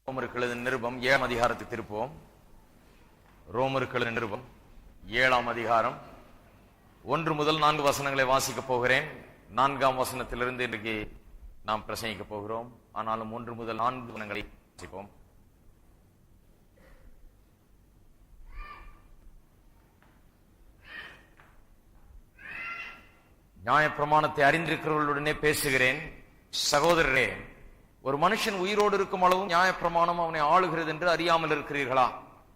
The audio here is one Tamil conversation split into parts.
ரோமருக்கு எழுதின நிருபம் 7ஆம் அதிகாரத்துக்கு திருப்போம். ரோமருக்கு எழுதின நிருபம் 7ஆம் அதிகாரம் 1 முதல் 4 வசனங்களை வாசிக்கப் போகிறேன். 4ஆம் வசனத்திலிருந்து இன்றைக்கு நாம் பிரசங்கிக்க போகிறோம். ஆனாலும் 1 முதல் 4 வசனங்களை வாசிப்போம். நியாயப்பிரமாணத்தை அறிந்திருக்கிறவர்களுடனே பேசுகிறேன். சகோதரரே, ஒரு மனுஷன் உயிரோடு இருக்கும் அளவும் நியாயப்பிரமாணம் அவனை ஆளுகிறது என்று அறியாமல் இருக்கிறீர்களா?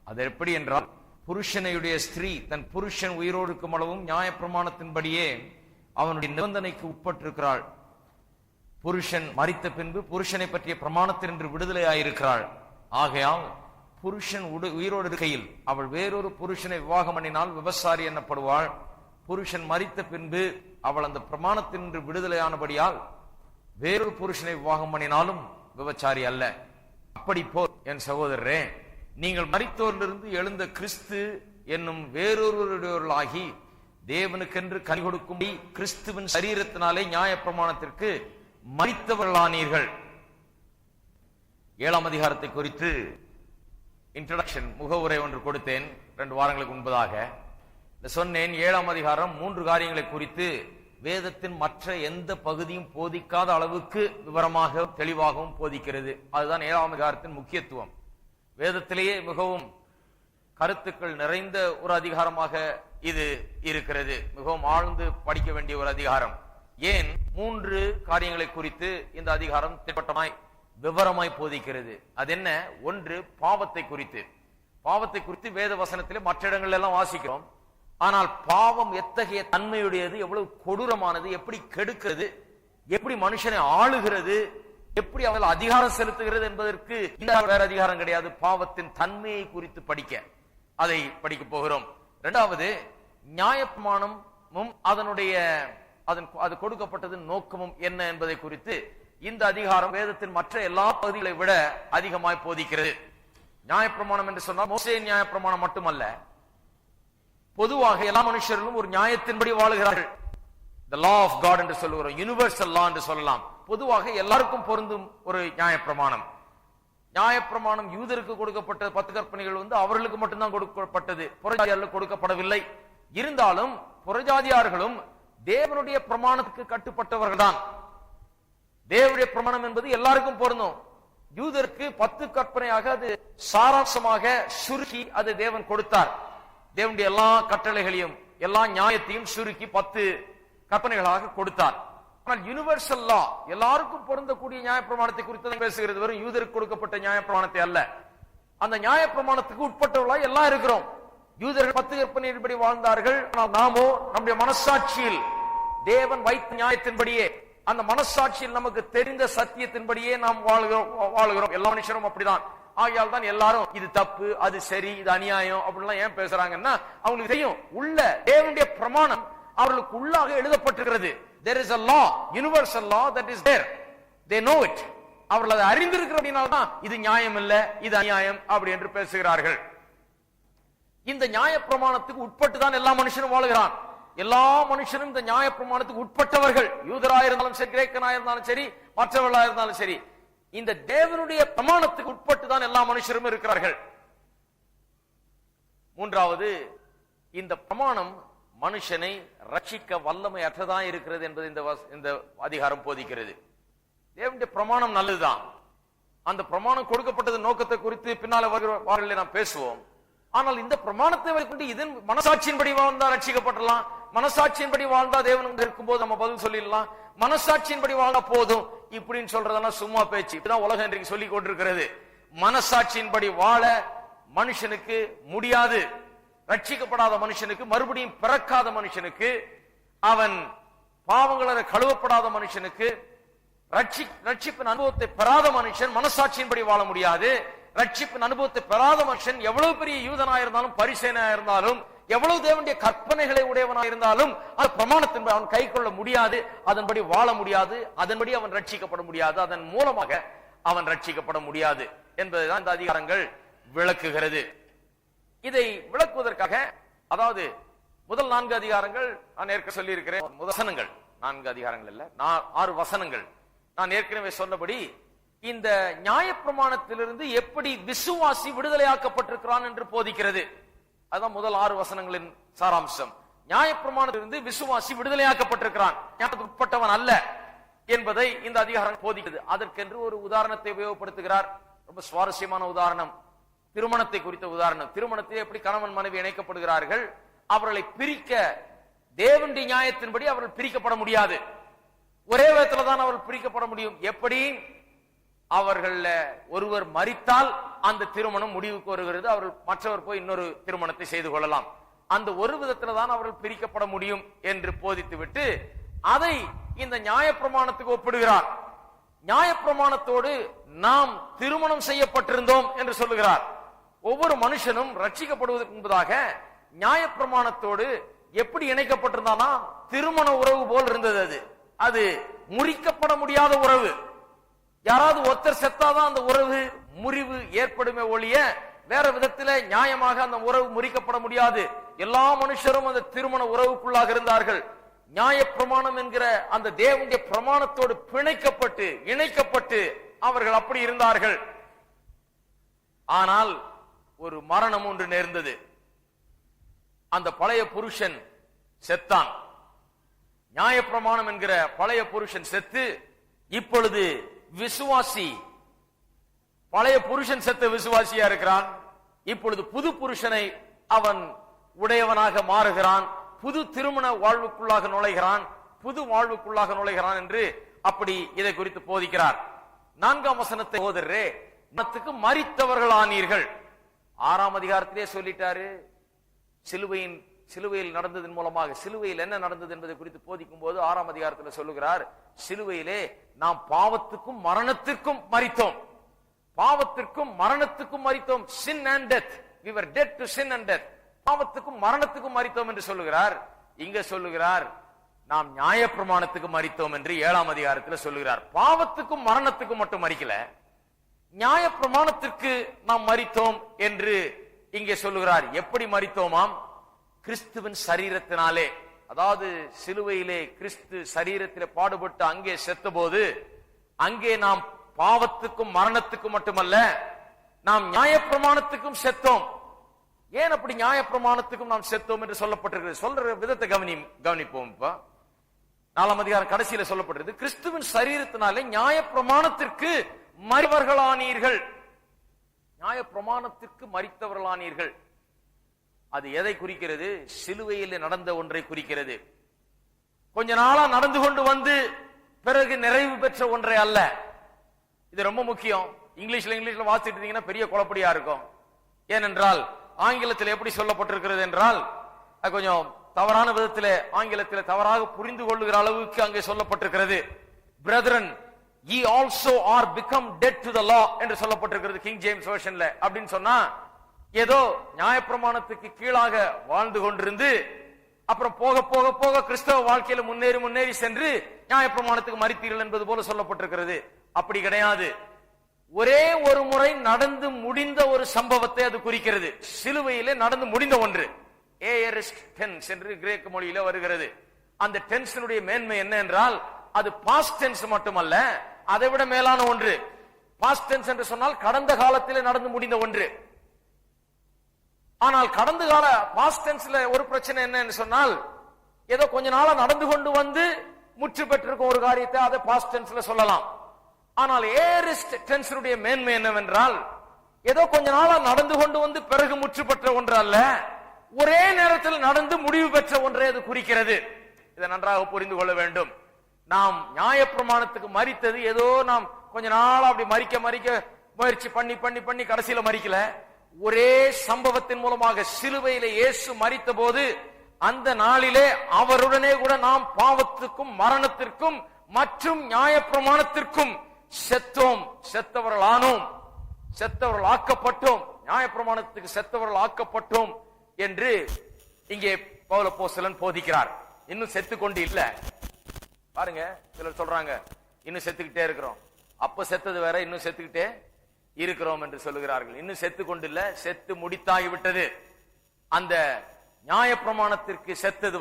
அது எப்படி என்றால், புருஷனையுடைய ஸ்திரீ தன் புருஷன் உயிரோடு இருக்கும் அளவும் நியாயப்பிரமாணத்தின்படியே அவனுடைய நிபந்தனைக்கு உட்பட்டிருக்கிறாள். புருஷன் மரித்த பின்பு புருஷனை பற்றிய பிரமாணத்தினின்று விடுதலை ஆயிருக்கிறாள். ஆகையால் புருஷன் உயிரோடு இருக்கையில் அவள் வேறொரு புருஷனை விவாகம் பண்ணினால் விபசாரி எனப்படுவாள். புருஷன் மரித்த பின்பு அவள் அந்த பிரமாணத்தினின்று விடுதலையானபடியால் வேறொரு புருஷனை விவாகம் பண்ணினாலும் விபச்சாரி அல்ல. அப்படி போல் என் சகோதரரே, நீங்கள் மரித்தோரிலிருந்து எழுந்த கிறிஸ்து என்னும் வேறொருவர்களாகி தேவனுக்கென்று கனி கொடுக்கும்படி கிறிஸ்துவின் சரீரத்தினாலே நியாயப்பிரமாணத்திற்கு மரித்தவர்களானீர்கள். 7ஆம் அதிகாரத்தை குறித்து இன்ட்ரோடக்ஷன் முகவுரை ஒன்று கொடுத்தேன் 2 வாரங்களுக்கு முன்பதாக. சொன்னேன், 7ஆம் அதிகாரம் 3 காரியங்களை குறித்து வேதத்தின் மற்ற எந்த பகுதியும் போதிக்காத அளவுக்கு விவரமாக தெளிவாகவும் போதிக்கிறது. அதுதான் 7ஆம் அதிகாரத்தின் முக்கியத்துவம். வேதத்திலேயே மிகவும் கருத்துக்கள் நிறைந்த ஒரு அதிகாரமாக இது இருக்கிறது. மிகவும் ஆழ்ந்து படிக்க வேண்டிய ஒரு அதிகாரம். ஏன் 3 காரியங்களை குறித்து இந்த அதிகாரம் திட்டவட்டமாய் விவரமாய் போதிக்கிறது. அது என்ன? 1, பாவத்தை குறித்து. பாவத்தை குறித்து வேத வசனத்திலே மற்ற இடங்கள் எல்லாம் வாசிக்கிறோம். ஆனால் பாவம் எத்தகைய தன்மையுடையது, எவ்வளவு கொடூரமானது, எப்படி கெடுக்கிறது, எப்படி மனுஷனை ஆளுகிறது, எப்படி அவள் அதிகாரம் செலுத்துகிறது என்பதற்கு வேற அதிகாரம் கிடையாது. பாவத்தின் தன்மையை குறித்து படிக்க அதை படிக்க போகிறோம். 2வது, நியாயப்பிரமாணமும் அது கொடுக்கப்பட்டது நோக்கமும் என்ன என்பதை குறித்து இந்த அதிகாரம் வேதத்தின் மற்ற எல்லா பகுதிகளை விட அதிகமாய் போதிக்கிறது. நியாயப்பிரமாணம் என்று சொன்னால் மோசே நியாயப்பிரமாணம் மட்டுமல்ல, பொதுவாக எல்லா மனுஷர்களும் ஒரு நியாயத்தின்படி வாழுகிறார்கள். The law of God என்று சொல்லுகிறோம், யுனிவர்சல் லா என்று சொல்லலாம். பொதுவாக எல்லாருக்கும் பொருந்தும் ஒரு நியாயப்பிரமாணம். நியாயப்பிரமாணம் யூதருக்கு கொடுக்கப்பட்ட 10 கற்பனைகள் அவர்களுக்கு மட்டும்தான் கொடுக்கப்பட்டது, புறஜாதியார்களுக்கு கொடுக்கப்படவில்லை. இருந்தாலும் புறஜாதியார்களும் தேவனுடைய பிரமாணத்துக்கு கட்டுப்பட்டவர்கள் தான். தேவனுடைய பிரமாணம் என்பது எல்லாருக்கும் பொருந்தும். யூதருக்கு 10 கற்பனையாக அது சாராம்சமாக சுருக்கி அது தேவன் கொடுத்தார். தேவனுடைய எல்லா கட்டளைகளையும் எல்லா நியாயத்தையும் சுருக்கி 10 கற்பனைகளாக கொடுத்தார். ஆனால் யுனிவர்சல் லா, எல்லாருக்கும் பொருந்தக்கூடிய நியாயப்பிரமாணத்தை குறித்து பேசுகிறது. வெறும் யூதருக்கு கொடுக்கப்பட்ட நியாயப்பிரமாணத்தை அல்ல. அந்த நியாயப்பிரமாணத்துக்கு உட்பட்டவர்களாக எல்லாம் இருக்கிறோம். யூதர்கள் 10 கற்பனையின்படி வாழ்ந்தார்கள். ஆனால் நாமோ நம்முடைய மனசாட்சியில் தேவன் வைத்த நியாயத்தின்படியே, அந்த மனசாட்சியில் நமக்கு தெரிந்த சத்தியத்தின்படியே நாம் வாழுகிறோம். எல்லா மனுஷரும் அப்படிதான். ஆகையால் தான் எல்லாரும் இது தப்பு, அது சரி, இது அநியாயம் அப்படிலாம் ஏன் பேசுறாங்கன்னா, அவங்களுக்கு தெரியும் உள்ள தேவனுடைய பிரமாணம் அவர்களுக்கு உள்ளாக எழுதப்பட்டிருக்கிறது. There is a law, universal law that is there. They know it. அவர்கள் அதை அறிந்திருக்கிறதுனால்தான் இது நியாயம் இல்ல, இது அநியாயம் அப்படி என்று பேசுகிறார்கள். இந்த நியாய பிரமாணத்துக்கு உட்பட்டு தான் எல்லா மனுஷனும் வாழுகிறான். எல்லா மனுஷனும் இந்த நியாய பிரமாணத்துக்கு உட்பட்டவர்கள். யூதராயிருந்தாலும் சரி, கிரேக்கனாயிருந்தாலும் சரி, மற்றவர்களாயிருந்தாலும் சரி, இந்த தேவனுடைய பிரமாணத்துக்கு உட்பட்டு தான் எல்லா மனுஷரும் இருக்கிறார்கள். 3வது, இந்த பிரமாணம் மனுஷனை ரட்சிக்க வல்லமை அற்றதா இருக்கிறது என்பது இந்த அதிகாரம் போதிக்கிறது. தேவனுடைய பிரமாணம் நல்லதுதான். அந்த பிரமாணம் கொடுக்கப்பட்டது நோக்கத்தை குறித்து பின்னால வாரங்களில் நாம் பேசுவோம். ஆனால் இந்த பிரமாணத்தை வைத்து இதன் மனசாட்சியின்படி வாழ்ந்தா ரட்சிக்கப்படலாம், மனசாட்சியின்படி வாழ்ந்தா தேவன் இருக்கும்போது நம்ம பதில் சொல்லிடலாம், மனசாட்சியின்படி வாழ்ந்தா போதும் இப்படின்னு சொல்றதெல்லாம் சும்மா பேச்சு. இப்படிதான் உலகம் இன்றைக்கு சொல்லிக் கொண்டிருக்கிறது. மனசாட்சியின்படி வாழ மனுஷனுக்கு முடியாது. ரட்சிக்கப்படாத மனுஷனுக்கு, மறுபடியும் பிறக்காத மனுஷனுக்கு, அவன் பாவங்களை கழுவப்படாத மனுஷனுக்கு, ரட்சிப்பின் அனுபவத்தை பெறாத மனுஷன் மனசாட்சியின்படி வாழ முடியாது. ரட்சிப்பின் அனுபவத்தை பெறாத மனுஷன் எவ்வளவு பெரிய யூதனாயிருந்தாலும் பரிசேயனாயிருந்தாலும் எவ்வளவு தேவனுடைய கற்பனைகளை உடையவனாயிருந்தாலும் அது பிரமாணத்தின்படி அவன் கை கொள்ள முடியாது, அதன்படி வாழ முடியாது, அதன்படி அவன் ரட்சிக்கப்பட முடியாது, அதன் மூலமாக அவன் ரட்சிக்கப்பட முடியாது என்பதுதான் இந்த அதிகாரங்கள் விளக்குகிறது. இதை விளக்குவதற்காக, அதாவது முதல் 4 அதிகாரங்கள் நான் ஏற்க சொல்லி இருக்கிறேன். வசனங்கள் 4 அதிகாரங்கள் இல்ல, 6 வசனங்கள். நான் ஏற்கனவே சொன்னபடி இந்த நியாயப்பிரமாணத்திலிருந்து எப்படி விசுவாசி விடுதலையாக்கப்பட்டிருக்கிறான் என்று போதிக்கிறது. அதான் முதல் 6 வசனங்களின் சாராம்சம். நியாயப்பிரமாணத்திலிருந்து விசுவாசி விடுதலையாக்கப்பட்டிருக்கிறான், உட்பட்டவன் அல்ல என்பதை இந்த அதிகாரம் போதிக்கிறது. அதற்கென்று ஒரு உதாரணத்தை உபயோகப்படுத்துகிறார். ரொம்ப சுவாரஸ்யமான உதாரணம், திருமணத்தை குறித்த உதாரணம். திருமணத்தில் எப்படி கணவன் மனைவி இணைக்கப்படுகிறார்கள், அவர்களை பிரிக்க தேவனுடைய நியாயத்தின்படி அவர்கள் பிரிக்கப்பட முடியாது. ஒரே விதத்துல தான் அவர்கள் பிரிக்கப்பட முடியும். எப்படி? அவர்கள் ஒருவர் மரித்தால் அந்த திருமணம் முடிவுக்கு வருகிறது, அவர்கள் மற்றவர் போய் இன்னொரு திருமணத்தை செய்து கொள்ளலாம். அந்த ஒரு விதத்துல தான் அவர்கள் பிரிக்கப்பட முடியும் என்று போதித்துவிட்டு அதை இந்த நியாயப்பிரமாணத்துக்கு ஒப்பிடுகிறார். நியாயப்பிரமாணத்தோடு நாம் திருமணம் செய்யப்பட்டிருந்தோம் என்று சொல்லுகிறார். ஒவ்வொரு மனுஷனும் ரட்சிக்கப்படுவதற்கு முன்பதாக நியாயப்பிரமாணத்தோடு எப்படி இணைக்கப்பட்டிருந்தானா திருமண உறவு போல் இருந்தது. அது முறிக்கப்பட முடியாத உறவு. யாராவது ஒருத்தர் செத்தாதான் அந்த உறவு முறிவு ஏற்படுமே ஒழிய வேற விதத்தில நியாயமாக அந்த உறவு முறிக்கப்பட முடியாது. எல்லா மனுஷரும் அந்த திருமண உறவுக்குள்ளாக இருந்தார்கள். நியாயப்பிரமாணம் என்கிற அந்த தேவனுடைய பிரமாணத்தோடு பிணைக்கப்பட்டு இணைக்கப்பட்டு அவர்கள் அப்படி இருந்தார்கள். ஆனால் ஒரு மரணம் ஒன்று நேர்ந்தது. அந்த பழைய புருஷன் செத்தான். நியாயப்பிரமாணம் என்கிற பழைய புருஷன் செத்து இப்பொழுது விசுவாசி, பழைய புருஷன் செத்த விசுவாசியா இருக்கிறான். இப்பொழுது புது புருஷனை அவன் உடையவனாக மாறுகிறான், புது திருமண வாழ்வுக்குள்ளாக நுழைகிறான், புது வாழ்வுக்குள்ளாக நுழைகிறான் என்று அப்படி இதை குறித்து போதிக்கிறார். 4ஆம் வசனத்தை சகோதரரே, மனத்துக்கு மரித்தவர்கள் ஆனீர்கள். 6ஆம் அதிகாரத்திலே சொல்லிட்டாரு. சிலுவையில் நடந்ததன் மூலமாக சிலுவையில் என்ன நடந்தது என்பதை குறித்து போதிக்கும் போது 6ஆம் அதிகாரத்தில் சொல்லுகிறார், சிலுவையிலே நாம் பாவத்துக்கும் மரணத்திற்கும் மரித்தோம். பாவத்திற்கும் மரணத்துக்கும் மரித்தோம். sin and death, we were dead to sin and death. பாவத்துக்கும் மரணத்துக்கும் மரித்தோம் என்று சொல்லுகிறார். இங்க சொல்லுகிறார் நாம் நியாயப்பிரமாணத்துக்கு மரித்தோம் என்று 7ஆம் அதிகாரத்தில் சொல்லுகிறார். பாவத்துக்கும் மரணத்துக்கும் மட்டும் மரிக்கல, நியாயப்பிரமாணத்திற்கு நாம் மரித்தோம் என்று இங்கே சொல்லுகிறார். எப்படி மரித்தோமாம்? கிறிஸ்துவின் சரீரத்தினாலே. அதாவது சிலுவையிலே கிறிஸ்து சரீரத்திலே பாடுபட்டு அங்கே செத்த போது அங்கே நாம் பாவத்துக்கும் மரணத்துக்கும் மட்டுமல்ல, நாம் நியாயப்பிரமாணத்துக்கும் செத்தோம். ஏன் அப்படி நியாயப்பிரமாணத்துக்கும் நாம் செத்தோம் என்று சொல்லப்பட்டிருக்கிறது? சொல்ற விதத்தை கவனிப்போம். இப்ப 4ஆம் அதிகாரம் கடைசியில சொல்லப்பட்டிருக்கு, கிறிஸ்துவின் சரீரத்தினாலே நியாயப்பிரமாணத்திற்கு மரித்தவர்களானீர்கள். நியாயப்பிரமாணத்திற்கு மரித்தவர்களானீர்கள். அது எதை குறிக்கிறது? சிலுவையில் நடந்த ஒன்றை குறிக்கிறது. கொஞ்ச நாளா நடந்து கொண்டு வந்து பிறகு நிறைவு பெற்ற ஒன்றை அல்ல. இது ரொம்ப முக்கியம். இங்கிலீஷ்ல வாசிட்டு இருந்தீங்கன்னா பெரிய குழப்படியா இருக்கும். ஏனென்றால் ஆங்கிலத்தில் எப்படி சொல்லப்பட்டிருக்கிறது என்றால் கொஞ்சம் தவறான விதத்தில் ஆங்கிலத்தில் தவறாக புரிந்து கொள்ளுகிற அளவுக்கு அங்கே சொல்லப்பட்டிருக்கிறது. Brethren, ye also are become dead to the law என்று சொல்லப்பட்டிருக்கிறது கிங் ஜேம்ஸ் வெர்ஷன்ல. அப்படின்னு சொன்னா ஏதோ நியாயப்பிரமாணத்துக்கு கீழாக வாழ்ந்து கொண்டிருந்து அப்புறம் போக போக போக கிறிஸ்தவ வாழ்க்கையில முன்னேறி சென்று நியாயப்பிரமாணத்துக்கு மரித்தீர்கள் என்பது போல சொல்லப்பட்டிருக்கிறது. அப்படி கிடையாது. ஒரே ஒரு முறை நடந்து முடிந்த ஒரு சம்பவத்தை அது குறிக்கிறது. சிலுவையிலே நடந்து முடிந்த ஒன்று. ஏரிஸ்ட் டென்ஸ் என்று கிரேக்க மொழியில வருகிறது. அந்த டென்ஸினுடைய மேன்மை என்ன என்றால் அது பாஸ்ட் டென்ஸ் மட்டுமல்ல, அதை விட மேலான ஒன்று. பாஸ்ட் டென்ஸ் என்று சொன்னால் கடந்த காலத்திலே நடந்து முடிந்த ஒன்று. ஆனால் கடந்த கால பாஸ்ட் டென்ஸ்ல ஒரு பிரச்சனை என்ன சொன்னால் ஏதோ கொஞ்ச நாளா நடந்து கொண்டு வந்து முற்று பெற்றிருக்கும் ஒரு காரியத்தை அதை பாஸ்ட் டென்ஸ்ல சொல்லலாம். ஆனால் ஏரிஸ்ட் டென்ஸினுடைய மேன்மை என்னவென்றால் ஏதோ கொஞ்ச நாளா நடந்து கொண்டு வந்து பிறகு முற்று பெற்ற ஒன்று அல்ல, ஒரே நேரத்தில் நடந்து முடிவு பெற்ற ஒன்றை அது குறிக்கிறது. இதை நன்றாக புரிந்து கொள்ள வேண்டும். நாம் நியாயப்பிரமாணத்துக்கு மரித்தது ஏதோ நாம் கொஞ்ச நாள் அப்படி மரிக்க முயற்சி பண்ணி கடைசியில மரிக்கல. ஒரே சம்பவத்தின் மூலமாக சிலுவையிலே இயேசு மரித்த போது அந்த நாளிலே அவருடனே கூட நாம் பாவத்துக்கும் மரணத்திற்கும் மற்றும் நியாயப்பிரமாணத்திற்கும் செத்தோம், செத்தவர்கள் ஆனோம், செத்தவர்கள் ஆக்கப்பட்டோம், நியாயப்பிரமாணத்துக்கு செத்தவர்கள் ஆக்கப்பட்டோம் என்று இங்கே பவுல் அப்போஸ்தலன் போதிக்கிறார். இன்னும் செத்து கொண்டு இல்ல. பாருங்க, சிலர் சொல்றாங்க இன்னும் செத்துக்கிட்டே இருக்கிறோம். அப்ப செத்தது வேற, இன்னும் செத்துக்கிட்டே இருக்கிறோம் என்று சொல்லுகிறார்கள். இன்னும் செத்து கொண்டில்ல, செத்து முடித்தாகிவிட்டது. அந்த நியாயப்பிரமாணத்திற்கு செத்தது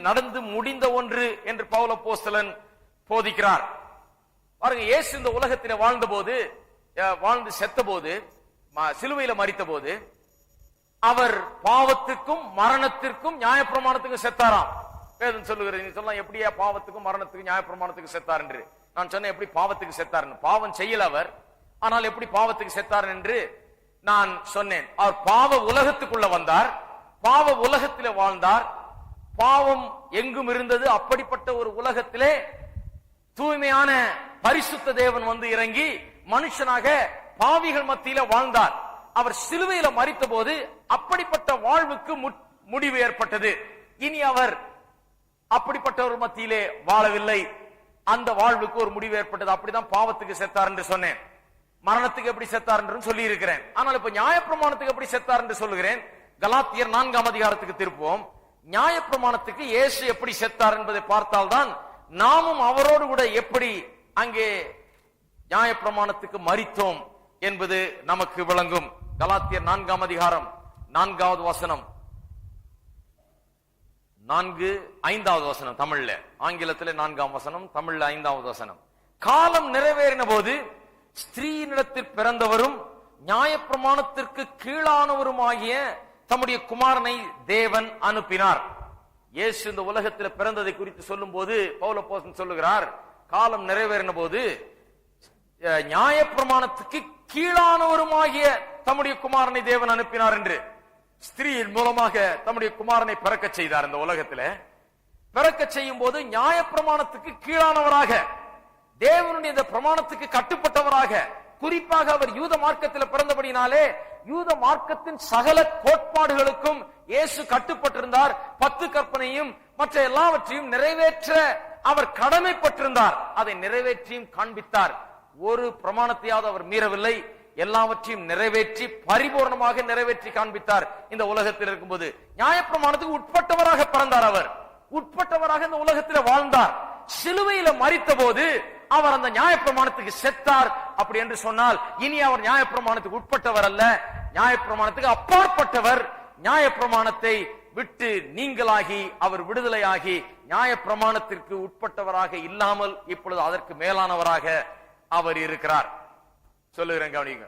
நடந்து முடிந்த ஒன்று என்று பவுல் அப்போஸ்தலன் போதிக்கிறார். பாருங்க, இயேசு இந்த உலகத்திலே வாழ்ந்து செத்த போது, சிலுவையில மரித்த போது, அவர் பாவத்துக்கும் மரணத்திற்கும் நியாயப்பிரமாணத்துக்கும் செத்தாராம். வேதம் சொல்லுகிறது. நீ சொல்லலாம், எப்படியா பாவத்துக்கும் மரணத்துக்கும் நியாயப்பிரமாணத்துக்கு செத்தார் என்று. நான் சொன்னேன், எப்படி பாவத்துக்கு செத்தார்? பாவம் செய்யல அவர், ஆனால் எப்படி பாவத்துக்கு செத்தார் என்று நான் சொன்னேன். அவர் பாவ உலகத்துக்குள்ள வந்தார், பாவ உலகத்திலே வாழ்ந்தார், பாவம் எங்கும் இருந்தது. அப்படிப்பட்ட ஒரு உலகத்திலே தூய்மையான பரிசுத்த தேவன் வந்து இறங்கி மனுஷனாக பாவிகள் மத்தியில வாழ்ந்தார். அவர் சிலுவையில மரித்த போது அப்படிப்பட்ட வாழ்வுக்கு முடிவு ஏற்பட்டது. இனி அவர் அப்படிப்பட்ட ஒரு மத்தியிலே வாழவில்லை, அந்த வாழ்வுக்கு ஒரு முடிவு ஏற்பட்டது. அப்படிதான் பாவத்துக்கு செத்தார் என்று சொன்னேன். மரணத்துக்கு எப்படி செத்தார் என்று சொல்லி இருக்கிறேன். ஆனால் இப்ப நியாயப்பிரமாணத்துக்கு எப்படி செத்தார் என்று சொல்லுகிறேன். கலாத்தியர் 4ஆம் அதிகாரத்துக்கு திருப்போம். நியாயப்பிரமாணத்துக்கு இயேசு எப்படி செத்தார் என்பதை பார்த்தால்தான் நாமும் அவரோடு கூட எப்படி அங்கே நியாயப்பிரமாணத்துக்கு மரித்தோம் என்பது நமக்கு விளங்கும். கலாத்தியர் 4ஆம் அதிகாரம் 4வது வசனம், 4-5வது வசனம் தமிழ்ல, ஆங்கிலத்தில் 4ஆம் வசனம், தமிழ்ல 5வது வசனம். காலம் நிறைவேறின போது ஸ்திரீனிடத்தில் பிறந்தவரும் நியாயப்பிரமாணத்திற்கு கீழானவருமாகிய தம்முடைய குமாரனை தேவன் அனுப்பினார். இயேசு இந்த உலகத்தில் பிறந்ததை குறித்து சொல்லும் போது பவுல் அப்போஸ்தலன் சொல்லுகிறார், காலம் நிறைவேறின போது நியாயப்பிரமாணத்துக்கு கீழானவருமாகிய தம்முடைய குமாரனை தேவன் அனுப்பினார் என்று. ஸ்திரீயின் மூலமாக தம்முடைய குமாரனை பிறக்க செய்தார். இந்த உலகத்தில் பிறக்க செய்யும் போது நியாயப்பிரமாணத்துக்கு கீழானவராக, தேவனுடைய இந்த பிரமாணத்துக்கு கட்டுப்பட்டவராக, குறிப்பாக அவர் யூத மார்க்கத்தில் பிறந்தபடினாலே யூத மார்க்கத்தின் சகல கோட்பாடுகளுக்கும் இயேசு கட்டுப்பட்டிருந்தார். 10 கற்பனையும் மற்ற எல்லாவற்றையும் நிறைவேற்ற அவர் கடமைப்பட்டிருந்தார். அதை நிறைவேற்றியும் காண்பித்தார். ஒரு பிரமாணத்தையாவது அவர் மீறவில்லை. எல்லாவற்றையும் நிறைவேற்றி பரிபூர்ணமாக நிறைவேற்றி காண்பித்தார். இந்த உலகத்தில் இருக்கும்போது நியாயப்பிரமாணத்துக்கு உட்பட்டவராக பிறந்தார். அவர் உட்பட்டவராக இந்த உலகத்தில் வாழ்ந்தார். சிலுவையில மரித்த போது அவர் அந்த நியாயப்பிரமாணத்துக்கு செத்தார். அப்படி என்று சொன்னால் இனி அவர் நியாயப்பிரமாணத்துக்கு உட்பட்டவர் அல்ல, நியாயப்பிரமாணத்துக்கு அப்பாற்பட்டவர். நியாயப்பிரமாணத்தை விட்டு நீங்களாகி அவர் விடுதலையாகி நியாயப்பிரமாணத்திற்கு உட்பட்டவராக இல்லாமல் இப்பொழுது அதற்கு மேலானவராக அவர் இருக்கிறார். சொல்லுகிறேன், கவனிங்க.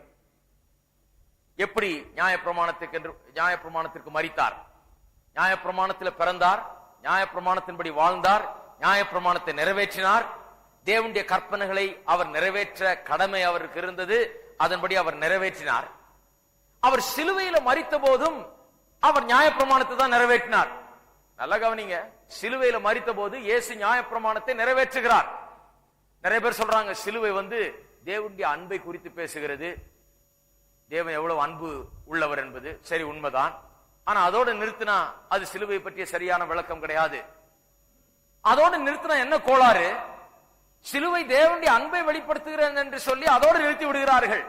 எப்படி நியாயப்பிரமாணத்திற்கு மரித்தார், நியாயப்பிரமாணத்தில் பிறந்தார், நியாயப்பிரமாணத்தின்படி வாழ்ந்தார், நியாயப்பிரமாணத்தை நிறைவேற்றினார். தேவனுடைய கற்பனைகளை அவர் நிறைவேற்ற கடமை அவருக்கு இருந்தது. அதன்படி அவர் நிறைவேற்றினார். அவர் சிலுவையில மரித்த போதும் அவர் நியாயப்பிரமாணத்தை தான் நிறைவேற்றினார். நல்லா கவனிங்க, சிலுவையில மரித்த போது இயேசு நியாயப்பிரமாணத்தை நிறைவேற்றுகிறார். நிறைய பேர் சொல்றாங்க சிலுவை தேவனுடைய அன்பை குறித்து பேசுகிறது, தேவன் எவ்வளவு அன்பு உள்ளவர் என்பது. சரி, உண்மைதான். ஆனா அதோட நிறுத்தினா அது சிலுவை பற்றிய சரியான விளக்கம் கிடையாது. அதோட நிறுத்தினா என்ன கோளாறு? சிலுவை தேவனுடைய அன்பை வெளிப்படுத்துகிறது என்று சொல்லி அதோடு நிறுத்தி விடுகிறார்கள்.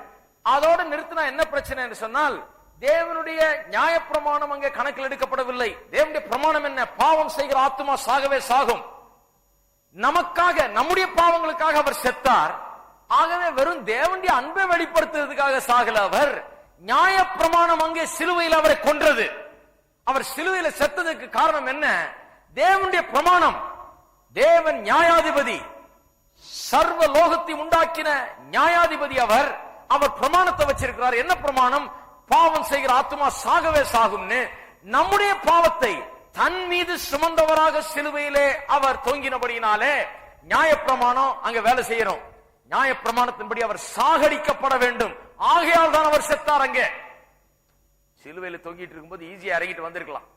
அதோடு நிறுத்தினா என்ன பிரச்சனை என்று சொன்னால், தேவனுடைய நியாயப்பிரமாணம் அங்கே கணக்கில் எடுக்கப்படவில்லை. தேவனுடைய பிரமாணம் என்ன? பாவம் செய்கிற ஆத்துமா சாகவே சாகும். நமக்காக, நம்முடைய பாவங்களுக்காக அவர் செத்தார். ஆகவே வெறும் தேவனுடைய அன்பை வெளிப்படுத்துவதற்காக சாகல அவர். நியாயப்பிரமாணம் அங்கே சிலுவையில் அவரை கொன்றது. அவர் சிலுவையில செத்ததுக்கு காரணம் என்ன? தேவனுடைய பிரமாணம். தேவன் நியாயாதிபதி, சர்வ லோகத்தை உண்டாக்கின நியாயாதிபதி அவர். அவர் பிரமாணத்தை வச்சிருக்கிறார். என்ன பிரமாணம்? பாவம் செய்கிற ஆத்துமா சாகவே சாகும்னு. நம்முடைய பாவத்தை தன் மீது சுமந்தவராக சிலுவையிலே அவர் தொங்கினபடியினாலே நியாயப்பிரமாணம் அங்க வேலை செய்யணும். நியாயப்பிரமாணத்தின்படி அவர் சாகடிக்கப்பட வேண்டும். ஆகையால் தான் அவர் செத்தார். அங்க சிலுவையில தொங்கிட்டு இருக்கும்போது ஈஸியா இறங்கிட்டு வந்திருக்கலாம்.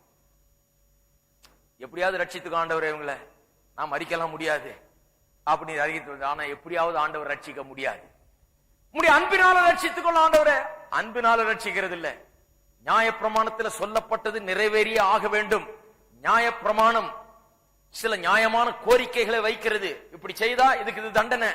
எப்படியாவது ரட்சித்துக்கு ஆண்டவர் இவங்கள நான் மறிக்கலாம் முடியாது அப்படின்னு இறங்கிட்டு வந்து, ஆனா எப்படியாவது ஆண்டவர் ரட்சிக்க முடியாது. அன்பினால ரட்சித்துக் கொள்ள ஆண்டவரை அன்பினால ரட்சிக்கிறது இல்ல. நியாயப்பிரமாணத்தில் சொல்லப்பட்டது நிறைவேறிய ஆக வேண்டும். நியாயப்பிரமாணம் சில நியாயமான கோரிக்கைகளை வைக்கிறது. இப்படி செய்தா இதுக்கு இது தண்டனை,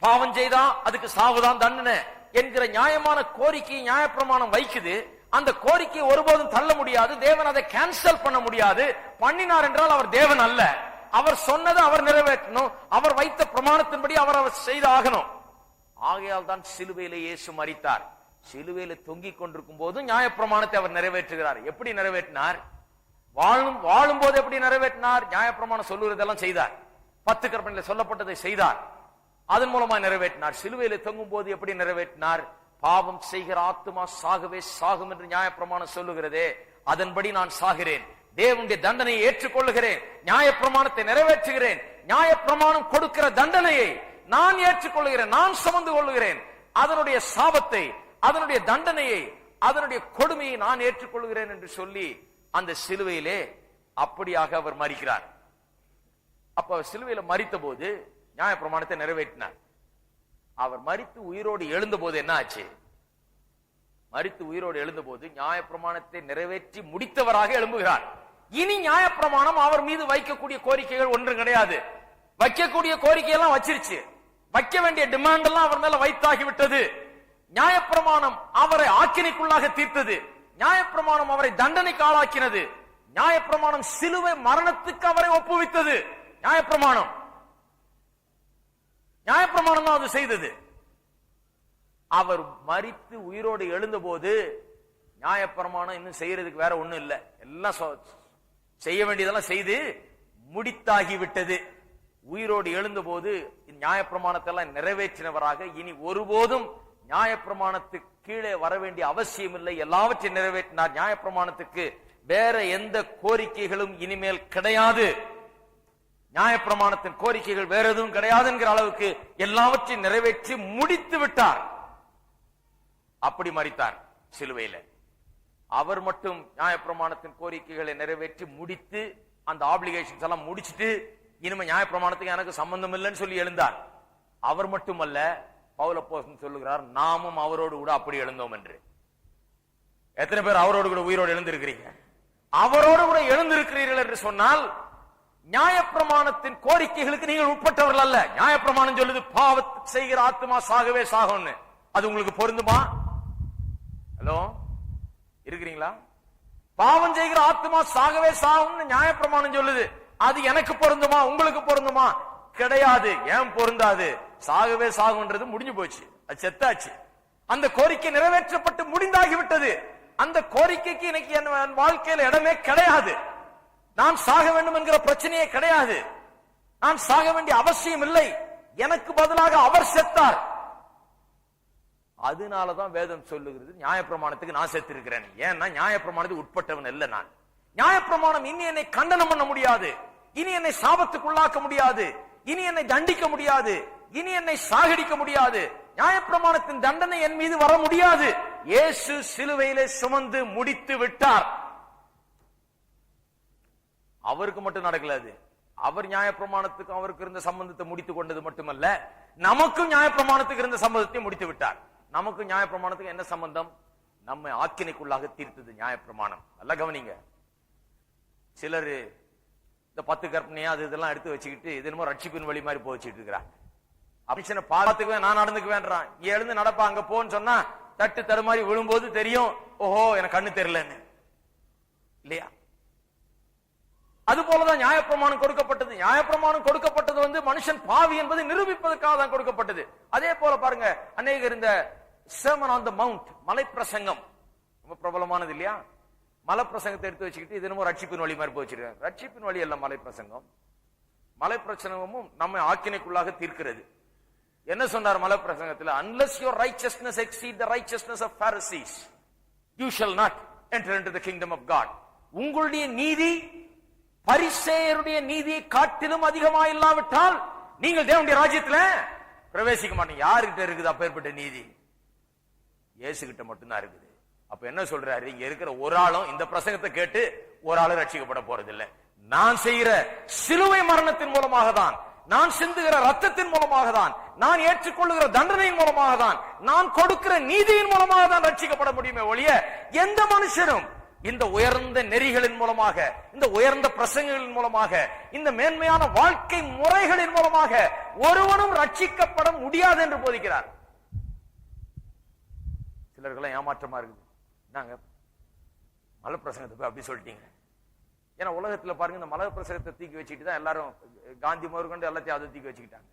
பாவம் செய்தா அதுக்கு சாவுதான் தண்டனை என்கிற நியாயமான கோரிக்கை நியாயப்பிரமாணம் வைக்குது. அந்த கோரிக்கையை ஒருபோதும் தள்ள முடியாது. தேவன் அதை கேன்சல் பண்ண முடியாது. பண்ணினார் என்றால் அவர் தேவன் அல்ல. அவர் சொன்னதை அவர் நிறைவேற்றணும். அவர் வைத்த பிரமாணத்தின்படி அவர் செய்து ஆகணும். ஆகையால் தான் சிலுவையில இயேசு மரித்தார். சிலுவையில தொங்கிக் கொண்டிருக்கும் போது நியாயப்பிரமாணத்தை அவர் நிறைவேற்றுகிறார். எப்படி நிறைவேற்றினார்? வாழும் போது எப்படி நிறைவேற்றினார்? நியாயப்பிரமாணம் சொல்லுவதெல்லாம் செய்தார். 10 கற்பனையில சொல்லப்பட்டதை செய்தார். அதன் மூலமா நிறைவேற்றினார். சிலுவையில தொங்கும் போது எப்படி நிறைவேற்றினார்? பாவம் செய்கிற ஆத்துமா சாகவே சாகும் என்று நியாயப்பிரமாணம் சொல்லுகிறதே, அதன்படி நான் சாகிறேன், தேவனுடைய தண்டனையை ஏற்றுக்கொள்ளுகிறேன், நியாயப்பிரமாணத்தை நிறைவேற்றுகிறேன், நியாயப்பிரமாணம் கொடுக்கிற தண்டனையை நான் ஏற்றுக்கொள்ளுகிறேன், நான் சுமந்து கொள்ளுகிறேன், அதனுடைய சாபத்தை, அதனுடைய தண்டனையை, அதனுடைய கொடுமையை நான் ஏற்றுக்கொள்கிறேன் என்று சொல்லி அந்த சிலுவையிலே அப்படியாக அவர் மரிக்கிறார். அப்ப சிலுவையில மரித்த போது நியாயப்பிரமாணத்தை நிறைவேற்றினார். அவர் மரித்து உயிரோடு எழுந்த போது என்ன ஆச்சு? மரித்து உயிரோடு எழுந்த போது நியாயப்பிரமாணத்தை நிறைவேற்றி முடித்தவராக எழும்புகிறார். இனி நியாயப்பிரமாணம் அவர் மீது வைக்கக்கூடிய கோரிக்கைகள் ஒன்றும் கிடையாது. வைக்கக்கூடிய கோரிக்கையெல்லாம் வச்சிருச்சு. வைக்க வேண்டிய டிமாண்ட் எல்லாம் அவர் மேல வைத்தாகிவிட்டது. நியாயப்பிரமாணம் அவரை ஆக்கினைக்குள்ளாக தீர்த்தது. நியாயப்பிரமாணம் அவரை தண்டனைக்கு ஆளாக்கினது. நியாயப்பிரமாணம் சிலுவை மரணத்துக்கு அவரை ஒப்புவித்தது. நியாயப்பிரமாணம் தான் அது செய்தது. அவர் மரித்து உயிரோடு எழுந்த போது நியாயப்பிரமாணம் இன்னும் செய்யறதுக்கு வேற ஒண்ணும் இல்ல, எல்லாம் செய்ய வேண்டியதெல்லாம் செய்து முடித்தாகிவிட்டது. உயிரோடு எழுந்த போது நியாயப்பிரமாணத்தை எல்லாம் நிறைவேற்றினவராக இனி ஒருபோதும் நியாயப்பிரமாணத்துக்கு கீழே வர வேண்டிய அவசியம் இல்லை, எல்லாவற்றையும் நிறைவேற்றினார். நியாயப்பிரமாணத்துக்கு வேற எந்த கோரிக்கைகளும் இனிமேல் கிடையாது. நியாயப்பிரமாணத்தின் கோரிக்கைகள் வேற எதுவும் கிடையாது என்கிற அளவுக்கு எல்லாவற்றையும் நிறைவேற்றி முடித்து விட்டார். அப்படி மரித்தார் சிலுவையில. அவர் மட்டும் நியாயப்பிரமாணத்தின் கோரிக்கைகளை நிறைவேற்றி முடித்து அந்த ஆப்ளிகேஷன்ஸ் எல்லாம் முடிச்சிட்டு இனிமே நியாயப்பிரமாணத்துக்கு எனக்கு சம்பந்தம் இல்லைன்னு சொல்லி எழுந்தார். அவர் மட்டுமல்ல, பவுல் அப்போஸ்தலன் சொல்லுகிறார், நாமும் அவரோடு கூட அப்படி எழுந்தோம் என்று. எத்தனை பேர் அவரோடு கூட உயிரோடு எழுந்திருக்கிறீங்க? அவரோடு கூட எழுந்திருக்கிறீர்கள் என்று சொன்னால் நியாயப்பிரமாணத்தின் கோரிக்கைகளுக்கு நீங்கள் உட்பட்டவர்கள் அல்ல. நியாயப்பிரமாணம் சொல்லுது பாவத்தை செய்கிற ஆத்துமா சாகவே சாகும்னு. அது உங்களுக்கு பொருந்துமா? ஹலோ, இருக்கிறீங்களா? பாவம் செய்கிற ஆத்துமா சாகவே சாகும்னு நியாயப்பிரமாணம் சொல்லுது. அது எனக்கு பொருந்துமா? உங்களுக்கு பொருந்துமா? கிடையாது. ஏன் பொருந்தாது? சாகவே சாகுன்றது முடிஞ்சு போச்சு, அது செத்தாச்சு. அந்த கோரிக்கை நிறைவேற்றப்பட்டு முடிந்தாகிவிட்டது. அந்த கோரிக்கைக்கு இன்னைக்கு என் வாழ்க்கையில இடமே கிடையாது. நான் சாக வேண்டும் என்கிற பிரச்சனையே கிடையாது. நான் சாக வேண்டிய அவசியம் இல்லை. எனக்கு பதிலாக அவர் செத்தார். அதனாலதான் வேதம் சொல்லுகிறது நியாயப்பிரமாணத்துக்கு நான் செத்திருக்கிறேன். ஏன்னா நியாயப்பிரமாணத்துக்கு உட்பட்டவன் இல்லை நான். நியாயப்பிரமாணம் இனி என்னை கண்டனம் பண்ண முடியாது, இனி என்னை சாபத்துக்குள்ளாக்க முடியாது, இனி என்னை தண்டிக்க முடியாது, இனி என்னை சாகடிக்க முடியாது. நியாயப்பிரமாணத்தின் தண்டனை என் மீது வர முடியாது. இயேசு சிலுவையிலே சுமந்து முடித்து விட்டார். அவருக்கு மட்டும் நடக்கல அது. அவர் நியாயப்பிரமாணத்துக்கு அவருக்கு இருந்த சம்பந்தத்தை முடித்துக் கொண்டது மட்டுமல்ல, நமக்கும் நியாயப்பிரமாணத்துக்கு இருந்த சம்பந்தத்தை முடித்து விட்டார். நமக்கு நியாயப்பிரமாணத்துக்கு என்ன சம்பந்தம்? நம்மை ஆக்கினைக்குள்ளாக தீர்த்தது நியாயப்பிரமாணம். நல்லா கவனிங்க. சிலர் இந்த 10 கற்பனையா அது இதெல்லாம் எடுத்து வச்சுக்கிட்டு இது என்னமோ ரட்சிப்பின் வழி மாதிரி போச்சுட்டு இருக்கிறாங்க. அப்படி பாலத்துக்குவேன், நான் நடந்துக்குவேன்றான். எழுந்து நடப்பா, அங்க போன்னு சொன்னா தட்டு தடுமாறி விழும்போது தெரியும், ஓஹோ எனக்கு கண்ணு தெரியலன்னு. இல்லையா? அது போலதான் நியாயப்பிரமாணம் கொடுக்கப்பட்டது. நியாயப்பிரமாணம் கொடுக்கப்பட்டது மனுஷன் பாவி என்பதை நிரூபிப்பதற்காக தான் கொடுக்கப்பட்டது. அதே போல பாருங்க, அநேகர் இந்த Sermon on the Mount, மலை பிரசங்கம் ரொம்ப பிரபலமானது இல்லையா? மலை பிரசங்கத்தை எடுத்து வச்சுக்கிட்டு இது என்னமோ ரட்சிப்பின் வழி மாதிரி போச்சிருக்காங்க. ரட்சிப்பின் வழி அல்ல மலை பிரசங்கம். மலை பிரசங்கமும் நம்ம ஆக்கினைக்குள்ளாக தீர்க்கிறது. என்ன சொன்னார் மலை பிரசங்கத்தில்? unless your righteousness exceed the righteousness of Pharisees, you shall not enter into the kingdom of God. உங்களுடைய நீதி பரிசேயருடைய நீதியை காட்டிலும் அதிகமா இல்லாவிட்டால் நீங்கள் தேவனுடைய ராஜ்யத்துல பிரவேசிக்க மாட்டீங்க. யாருகிட்ட இருக்குது அப்பேற்பட்ட நீதி? இயேசு கிட்ட மட்டும்தான் இருக்குது. அப்ப என்ன சொல்றாரு? இங்க இருக்கிற ஒரு ஆளும் இந்த பிரசங்கத்தை கேட்டு ஒரு ஆளும் ரட்சிக்கப்பட போறதில்லை. நான் செய்கிற சிலுவை மரணத்தின் மூலமாக தான், நான் சிந்துகிற ரத்தத்தின் மூலமாக தான், நான் ஏற்றுக்கொள்ளுகிற தண்டனையின் மூலமாக தான், நான் கொடுக்கிற நீதியின் மூலமாக தான் ரட்சிக்கப்பட முடியுமே ஒழிய எந்த மனுஷனும் இந்த உயர்ந்த நெறிகளின் மூலமாக, இந்த உயர்ந்த பிரசங்கங்களின் மூலமாக, இந்த மேன்மையான வாழ்க்கை முறைகளின் மூலமாக ஒருவனும் ரட்சிக்கப்பட முடியாது என்று போதிக்கிறார். சிலர்கள்லாம் ஏமாற்றமா இருக்குது. நாங்க மலை பிரசங்கத்தை போய் அப்படி சொல்லிட்டீங்க. ஏன்னா உலகத்துல பாருங்க, இந்த மலை பிரசங்கத்தை தூக்கி வச்சுட்டு தான் எல்லாரும் காந்தி முதற்கொண்டு எல்லாத்தையும் அதை தூக்கி வச்சுக்கிட்டாங்க.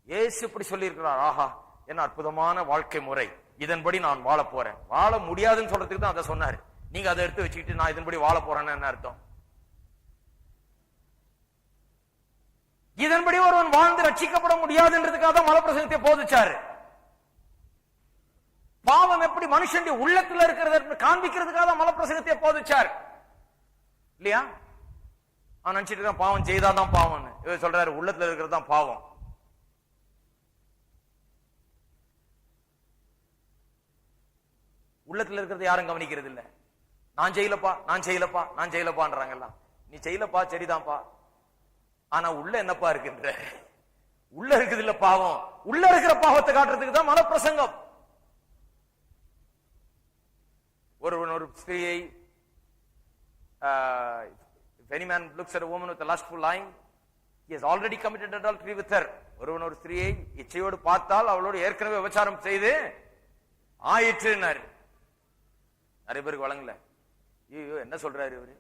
ஏசு இப்படி சொல்லி இருக்கிறார், ஆஹா என்ன அற்புதமான வாழ்க்கை முறை, இதன்படி நான் வாழ போறேன். வாழ முடியாதுன்னு சொல்றதுக்கு தான் அதை சொன்னாரு. நீங்க அதை எடுத்து வச்சுக்கிட்டு நான் இதன்படி வாழ போறேன்னு என்ன அர்த்தம்? இதன்படி ஒருவன் வாழ்ந்து ரட்சிக்கப்பட முடியாதுன்றதுக்காக தான் மலப்பிரசங்கத்தை போதிச்சாரு. பாவம் எப்படி மனுஷனுடைய உள்ளத்துல இருக்கிறத காண்பிக்கிறதுக்காக தான் மலப்பிரசங்கத்தை போதிச்சார் இல்லையா? அவன் நினைச்சிட்டு இருக்கான் பாவம் செய்தாதான் பாவம்னு. இவர் சொல்றாரு உள்ளத்துல இருக்கிறது தான் பாவம். உள்ளத்துல இருக்கிறது யாரும் கவனிக்கிறது இல்ல. நான் செய்யலப்பா, நான் செய்யலப்பா, நான் செய்யலப்பான்றாங்கல்ல. நீ செய்யலப்பா, சரிதான்ப்பா, ஆனா உள்ள என்னப்பா இருக்குன்ற? உள்ள இருக்குது இல்ல பாவம். உள்ள இருக்கிற பாவத்தை காட்டுறதுக்கு தான் மனப்பிரசங்கம். ஒரு ஸ்திரீயை, if any man looks at a woman with a lustful eye, he has already committed adultery with her. ஒருவன் ஒரு ஸ்திரீயை இச்சையோடு பார்த்தால் அவளோடு ஏற்கனவே விபச்சாரம் செய்து ஆயிற்றுனாரு. நிறைய பேருக்கு வழங்கல. ஐயோ என்ன சொல்றாரு இவரு?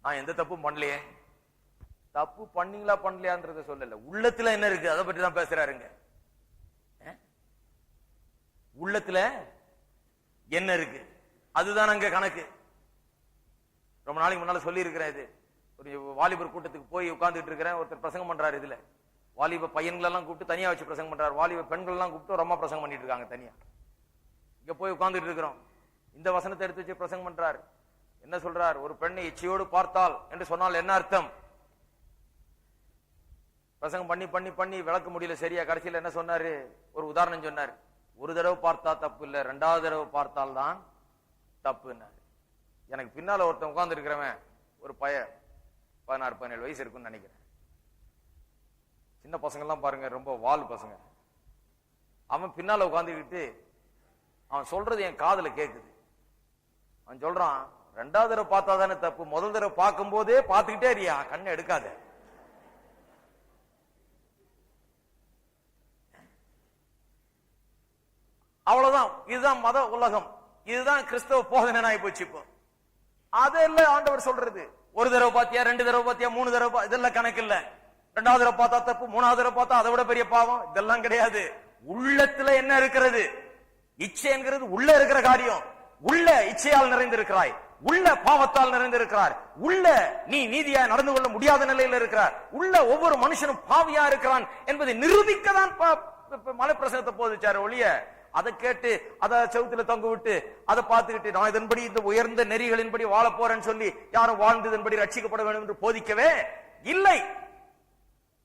நான் எந்த தப்பும் பண்ணலையே. தப்பு பண்ணீங்களா பண்ணலையான்றத சொல்லல, உள்ளத்துல என்ன இருக்கு அதை பற்றி தான் பேசுறாருங்க. உள்ளத்துல என்ன இருக்கு அதுதான் அங்க கணக்கு. ரொம்ப நாளைக்கு முன்னால சொல்லி இருக்கிறேன். இது ஒரு வாலிபர் கூட்டத்துக்கு போய் உட்கார்ந்துட்டு இருக்கிறேன். ஒருத்தர் பிரசங்கம் பண்றாரு. இதுல வாலிப பையன்கள் எல்லாம் கூப்பிட்டு தனியா வச்சு பிரசங்கம் பண்றாரு. வாலிப பெண்கள் எல்லாம் கூப்பிட்டு ஒரு அம்மா பிரசங்கம் பண்ணிட்டு இருக்காங்க தனியா. இங்க போய் உட்கார்ந்துட்டு இருக்கிறோம். இந்த வசனத்தை எடுத்து வச்சு பிரசங்கம் பண்றாரு. என்ன சொல்றார்? ஒரு பெண்ணை இச்சையோடு பார்த்தால் என்று சொன்னால் என்ன அர்த்தம்? பிரசங்கம் பண்ணி பண்ணி பண்ணி விளக்க முடியல சரியா. கடைசியில் என்ன சொன்னாரு? ஒரு உதாரணம் சொன்னார். ஒரு தடவை பார்த்தா தப்பு இல்ல, 2வது தடவை பார்த்தால் தான் தப்புன்னாரு. எனக்கு பின்னால ஒருத்தன் உட்கார்ந்து இருக்கிறவன் ஒரு பையன் 16-17 வயசு இருக்குன்னு நினைக்கிறேன். சின்ன பசங்க எல்லாம் பாருங்க, ரொம்ப வால் பசங்க. அவன் பின்னால உட்கார்ந்துக்கிட்டு அவன் சொல்றது என் காதுல கேக்குது. அவன் சொல்றான், 2வது தடவை பார்த்தா தானே தப்பு, முதல் தடவை பார்க்கும் போதே பார்த்துக்கிட்டே இருக்கியா, கண்ணை எடுக்காத. அவ்வளவுதான். இதுதான் மத உலகம், இதுதான் கிறிஸ்தவ போதனை ஆகி போச்சு. இப்போ அதெல்லாம் ஆண்டவர் சொல்றது. ஒரு தடவை பாத்தியா, 2 தடவை பாத்தியா, 3 தடவை, இதெல்லாம் கணக்கு இல்ல. 2வது தடவை பார்த்தா தப்பு, 3வது தடவை பார்த்தா அதை விட பெரிய பாவம், இதெல்லாம் கிடையாது. உள்ளத்துல என்ன இருக்கிறது? இச்சை என்கிறது உள்ள இருக்கிற காரியம். உள்ள இச்சையால் நிறைந்திருக்கிறாய், உள்ள பாவத்தால் நிறைந்திருக்கிறார், உள்ள நீ நீதியா நடந்து கொள்ள முடியாத நிலையில் இருக்கிறார், உள்ள ஒவ்வொரு மனுஷனும் பாவியா இருக்கிறான் என்பதை நிரூபிக்க தான் மலைப்பிரசங்கத்தை போதிச்சாரு ஒழிய அதை கேட்டு அதை செவுத்துல தொங்க விட்டு அதை பார்த்துக்கிட்டு நான் இதன்படி இந்த உயர்ந்த நெறிகளின்படி வாழ போறேன்னு சொல்லி யாரும் வாழ்ந்து இதன்படி ரட்சிக்கப்பட வேண்டும் என்று போதிக்கவே இல்லை.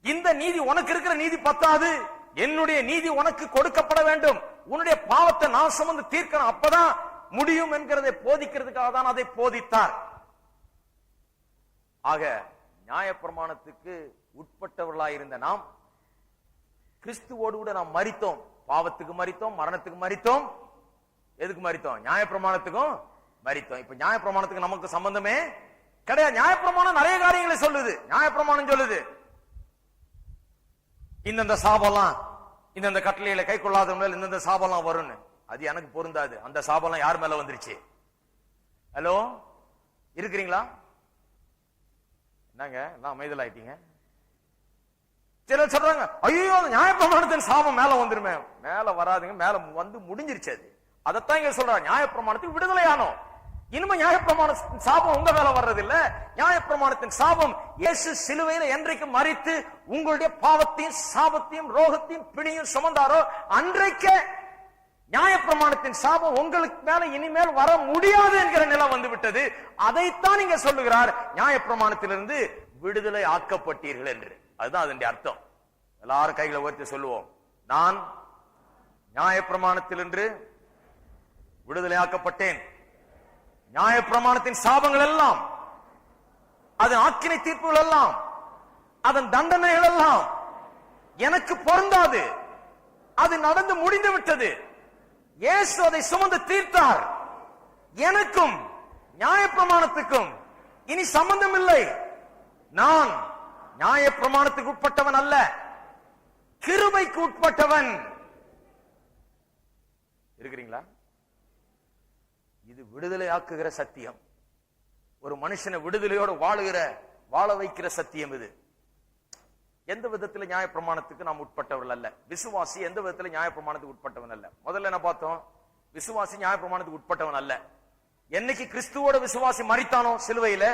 இந்த நீதி உனக்கு இருக்கிற நீதி பத்தாது, என்னுடைய நீதி உனக்கு கொடுக்கப்பட வேண்டும், உன்னுடைய பாவத்தை நான் சுமந்து தீர்க்கணும், அப்பதான் முடியும் என்கிறதை போதிக்கிறதுக்காக தான் அதை போதித்தார். ஆக நியாயப்பிரமாணத்துக்கு உட்பட்டவர்களாயிருந்த நாம் கிறிஸ்துவோடு கூட நாம் மரித்தோம். பாவத்துக்கு மரித்தோம், மரணத்துக்கு மரித்தோம். எதுக்கு மரித்தோம்? நியாயப்பிரமாணத்துக்கும் மரித்தோம். இப்ப நியாயப்பிரமாணத்துக்கு நமக்கு சம்பந்தமே கிடையாது. நியாயப்பிரமாணம் நிறைய காரியங்களை சொல்லுது. நியாயப்பிரமாணம் சொல்லுது இந்த சாபம்லாம், இந்த கட்டளைகளை கை கொள்ளாத மேல் இந்த சாபம்லாம் வரும்னு. அது எனக்கு பொருந்தாது. அந்த சாபம்லாம் யார் மேல வந்துருச்சு? ஹலோ, இருக்கிறீங்களா? என்னங்க எல்லாம் அமைதல் ஆயிட்டீங்க? சிலர் சொல்றாங்க, ஐயோ நியாயப்பிரமாணத்தின் சாபம் மேல வந்துருமே. மேல வராதுங்க, மேல வந்து முடிஞ்சிருச்சு. அது அதைத்தான் இங்க சொல்றாங்க. நியாயப்பிரமாணத்துக்கு விடுதலையானோம். இனிமே நியாயப்பிரமாண சாபம் உங்க மேல வர்றது இல்ல. நியாயப்பிரமாணத்தின் சாபம் இயேசு சிலுவையில என்றைக்கு மரித்து உங்களுடைய பாவத்தையும் சாபத்தையும் ரோகத்தையும் பிணியும் சுமந்தாரோ அன்றைக்கு நியாயப்பிரமாணத்தின் சாபம் உங்களுக்கு மேல இனிமேல் வர முடியாது என்கிற நிலை வந்து விட்டது. அதைத்தான் இங்க சொல்லுகிறார், நியாயப்பிரமாணத்திலிருந்து விடுதலை ஆக்கப்பட்டீர்கள் என்று. அதுதான் அதனுடைய அர்த்தம். எல்லாரும் கைகளை உயர்த்தி சொல்லுவோம், நான் நியாயப்பிரமாணத்திலிருந்து விடுதலை ஆக்கப்பட்டேன். நியாயப்பிரமாணத்தின் சாபங்கள் எல்லாம், அதன் ஆக்கினை தீர்ப்புகள் எல்லாம், அதன் தண்டனைகள் எல்லாம் எனக்கு பொருந்தாது. அது நடந்து முடிந்து விட்டது. இயேசு அதை சுமந்து தீர்த்தார். எனக்கும் நியாயப்பிரமாணத்துக்கும் இனி சம்பந்தம் இல்லை. நான் நியாயப்பிரமாணத்துக்கு உட்பட்டவன் அல்ல, கிருபைக்கு உட்பட்டவன். இருக்கிறீங்களா? இது விடுதலை ஆக்குகிற சத்தியம். ஒரு மனுஷனை விடுதலையோடு வாழ வைக்கிற சத்தியம் இது. எந்த விதத்தில் நியாயப்பிரமாணத்துக்கு நாம் உட்பட்டவர்கள் அல்ல. விசுவாசி எந்த விதத்தில் நியாயப்பிரமாணத்துக்கு உட்பட்டவன் அல்ல. முதல்ல என்ன பார்த்தோம்? விசுவாசி நியாயப்பிரமாணத்துக்கு உட்பட்டவன் அல்ல. என்னைக்கு கிறிஸ்துவோட விசுவாசி மரித்தானோ சிலுவையில,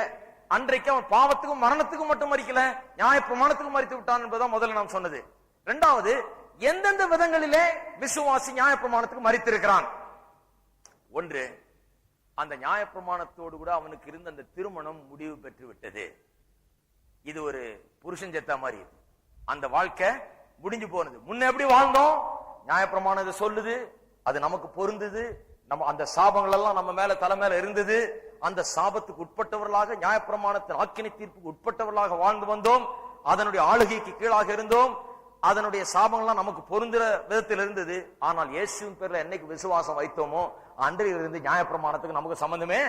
அன்றைக்கு அவன் பாவத்துக்கும் மரணத்துக்கும் மட்டும் மறிக்கல, நியாயப்பிரமாணத்துக்கும் மறித்து விட்டான் என்பதுதான் முதல்ல நாம் சொன்னது. இரண்டாவது, எந்தெந்த விதங்களிலே விசுவாசி நியாயப்பிரமாணத்துக்கு மறித்திருக்கிறான்? ஒன்று, அந்த நியாயப்பிரமாணத்தோடு கூட அவனுக்கு இருந்த அந்த திருமணம் முடிவு பெற்று விட்டது. இது ஒரு புருஷன் செத்தா மாதிரி, அந்த வாழ்க்கை முடிஞ்சு போனது. முன்ன எப்படி வாழ்ந்தோம், நியாயப்பிரமாணம் இதை சொல்லுது, அது நமக்கு பொருந்தது, நம்ம அந்த சாபங்கள் எல்லாம் நம்ம மேல தலை மேல இருந்தது, அந்த சாபத்துக்கு உட்பட்டவர்களாக நியாயப்பிரமாணத்தின் ஆக்கினை தீர்ப்புக்கு உட்பட்டவர்களாக வாழ்ந்து வந்தோம், அதனுடைய ஆளுகைக்கு கீழாக இருந்தோம், அதனுடைய சாபங்கள்லாம் நமக்கு பொருந்துற விதத்தில் இருந்தது. ஆனால் இயேசுவின் பேர்ல என்னைக்கு விசுவாசம் வைத்தோமோ அன்றையில் இருந்து நியாயப்பிரமாணத்துக்கு நமக்கு சம்பந்தமே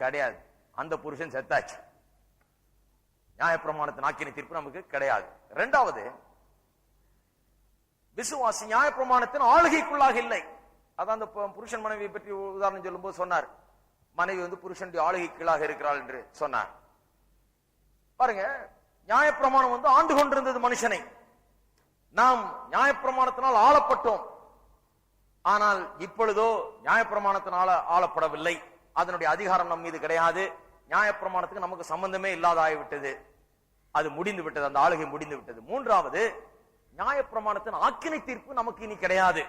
கிடையாது. அந்த புருஷன் செத்தாச்சு, நியாயப்பிரமாணத்தின் ஆக்கினை தீர்ப்பு நமக்கு கிடையாது. இரண்டாவது, விசுவாசி நியாயப்பிரமாணத்தின் ஆளுகைக்குள்ளாக இல்லை. அதான் அந்த புருஷன் மனைவியை பற்றி உதாரணம் சொல்லும் போது சொன்னார், மனைவி புருஷனுடைய ஆளுகை கீழாக இருக்கிறாள் என்று சொன்னார். பாருங்க, நியாயப்பிரமாணம் ஆண்டு கொண்டிருந்தது மனுஷனை. நாம் நியாயப்பிரமாணத்தினால் ஆளப்பட்டோம். ஆனால் இப்பொழுதோ நியாயப்பிரமாணத்தினால ஆளப்படவில்லை. அதனுடைய அதிகாரம் நம் மீது கிடையாது. நியாயப்பிரமாணத்துக்கு நமக்கு சம்பந்தமே இல்லாதாகிவிட்டது. அது முடிந்து விட்டது, அந்த ஆளுகை முடிந்து விட்டது. மூன்றாவது, நியாயப்பிரமாணத்தின் ஆக்கினை தீர்ப்பு நமக்கு இனி கிடையாது.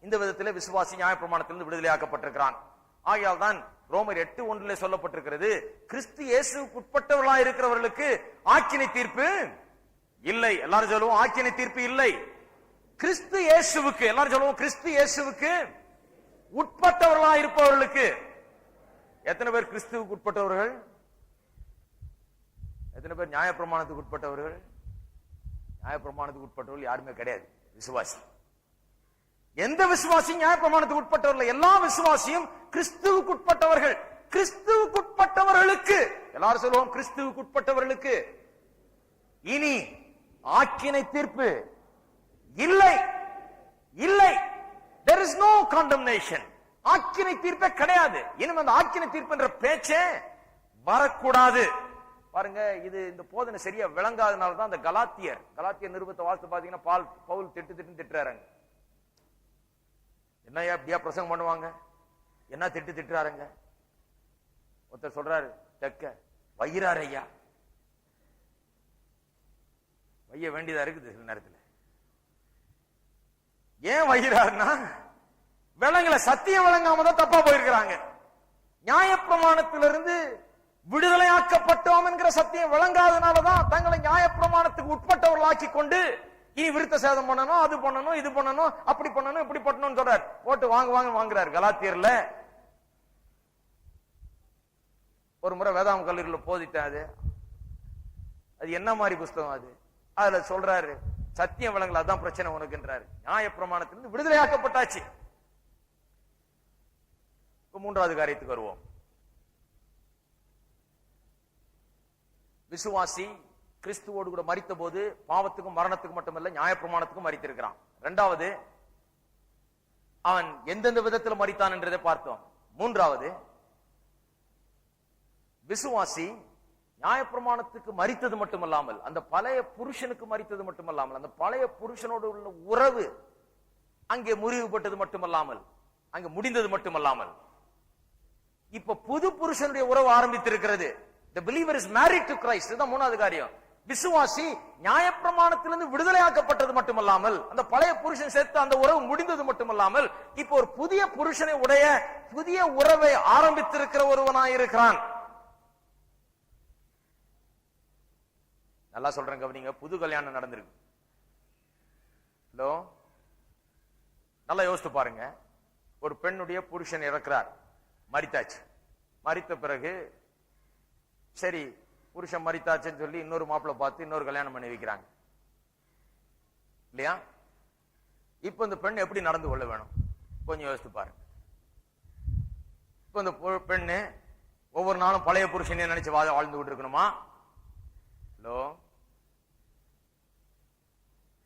இந்த விதத்திலே விசுவாசி நியாயப்பிரமாணத்திலிருந்து விடுதலையாக்கப்பட்டிருக்கிறான். ஆகையால் தான் ரோமர் 8:1 சொல்லப்பட்டிருக்கிறது, கிறிஸ்து இயேசுவுக்கு உட்பட்டவர்களா இருக்கிறவர்களுக்கு ஆக்கினை தீர்ப்பு இல்லை. எல்லாரும் சொல்லுவோம், ஆக்கினை தீர்ப்பு இல்லை. கிறிஸ்து இயேசுவுக்கு, எல்லாரும் சொல்லுவோம், கிறிஸ்து இயேசுவுக்கு உட்பட்டவர்களா இருப்பவர்களுக்கு. எத்தனை பேர் கிறிஸ்துவுக்கு உட்பட்டவர்கள்? எத்தனை பேர் நியாயப்பிரமாணத்துக்கு உட்பட்டவர்கள்? நியாயப்பிரமாணத்துக்கு உட்பட்டவர்கள் யாருமே கிடையாது விசுவாசி. எந்த விசுவாசியும் நியாயப்பிரமாணத்துக்கு உட்பட்டவர்கள், எல்லா விசுவாசியும் கிறிஸ்துவுக்கு உட்பட்டவர்கள். கிறிஸ்துவுக்கு உட்பட்டவர்களுக்கு, எல்லாரும் சொல்லுவோம், கிறிஸ்துவுக்கு உட்பட்டவர்களுக்கு இனி ஆக்கினை தீர்ப்பு இல்லை. இல்லை, there is no condemnation. ஆக்கினை தீர்ப்பே கிடையாது. இனிமே அந்த ஆக்கினை தீர்ப்பு என்ற பேச்சே வரக்கூடாது. பாருங்க, இது இந்த போதனை சரியா விளங்காதனால தான் அந்த கலாத்தியர் நிருபத்தை வாசித்து பாத்தீங்கன்னா பவுல் திட்டு திட்டுறாங்க. என்ன அப்படியா பிரசங்கம் பண்ணுவாங்க, என்ன திட்டுறாருங்க. ஒருத்தர் சொல்றாரு, தெக்க வையிறாரு ஐயா, வைய வேண்டியதா இருக்குது சில நேரத்தில். ஏன் வைகிறாருன்னா, விளங்கல, சத்தியம் விளங்காம தான் தப்பா போயிருக்கிறாங்க. நியாயப்பிரமாணத்திலிருந்து விடுதலையாக்கப்பட்டோம் என்கிற சத்தியம் விளங்காதனாலதான் தங்களை நியாயப்பிரமாணத்துக்கு உட்பட்டவர்களாக்கி கொண்டு இனி விருத்த சேதம் பண்ணணும், அது பண்ணணும், இது பண்ணணும், அப்படி பண்ணணும், இப்படி பண்ணணும் சொல்றாரு. போட்டு வாங்குறாரு. கலாத்தியர்ல ஒரு முறை வேதாம கல்லூரியில் போதிட்டேன். அது என்ன மாதிரி புஸ்தகம் அது? அதுல சொல்றாரு, சத்தியம் விளங்கல, அதான் பிரச்சனை உனக்குன்றாரு. நியாயப்பிரமாணத்திலிருந்து விடுதலையாக்கப்பட்டாச்சு. மூன்றாவது காரியத்துக்கு வருவோம். விசுவாசி கிறிஸ்துவோடு கூட மரித்த போது பாவத்துக்கும் மரணத்துக்கும் மட்டுமல்ல, நியாயப்பிரமாணத்துக்கும் மரித்திருக்கிறான். இரண்டாவது, அவன் எந்தெந்த விதத்தில் மரித்தான் என்றதை பார்த்தோம். மூன்றாவது, விசுவாசி நியாயப்பிரமாணத்துக்கு மரித்தது மட்டுமல்லாமல், அந்த பழைய புருஷனுக்கு மரித்தது மட்டுமல்லாமல், அந்த பழைய புருஷனோடு உள்ள உறவு அங்கே முறிவுபட்டது மட்டுமல்லாமல், அங்கே முடிந்தது மட்டுமல்லாமல், இப்ப புது புருஷனுடைய உறவு ஆரம்பித்திருக்கிறது. The believer is married to Christ. இதுதான் மூணாவது காரியம். விசுவாசி நியாயப்பிரமாணத்திலிருந்து விடுதலையாக்கப்பட்டது மட்டுமல்லாமல், அந்த பழைய புருஷன் சேர்த்து அந்த உறவு முடிந்தது மட்டுமல்லாமல், இப்போ ஒரு புதிய புருஷனை உடைய புதிய உறவை ஆரம்பித்திருக்கிற ஒருவனாயிருக்கிறான். நல்லா சொல்றேன், கவனிங்க. புது கல்யாணம் நடந்திருக்கு. ஹலோ, நல்லா யோசித்து பாருங்க. ஒரு பெண்ணுடைய புருஷன் இறக்கிறார், மரித்தாச்சு. மரித்த பிறகு சரி, புருஷன் மரித்தாச்சுன்னு சொல்லி இன்னொரு மாப்பிள்ளை பார்த்து இன்னொரு கல்யாணம் பண்ணி வைக்கிறாங்க இல்லையா? இப்ப இந்த பெண் எப்படி நடந்து கொள்ள வேணும் கொஞ்சம் யோசித்து பாருங்க. இப்ப இந்த பெண்ணு ஒவ்வொரு நாளும் பழைய புருஷனே நினைச்சு வாழ்ந்து கொண்டு இருக்கணுமா? ஹலோ,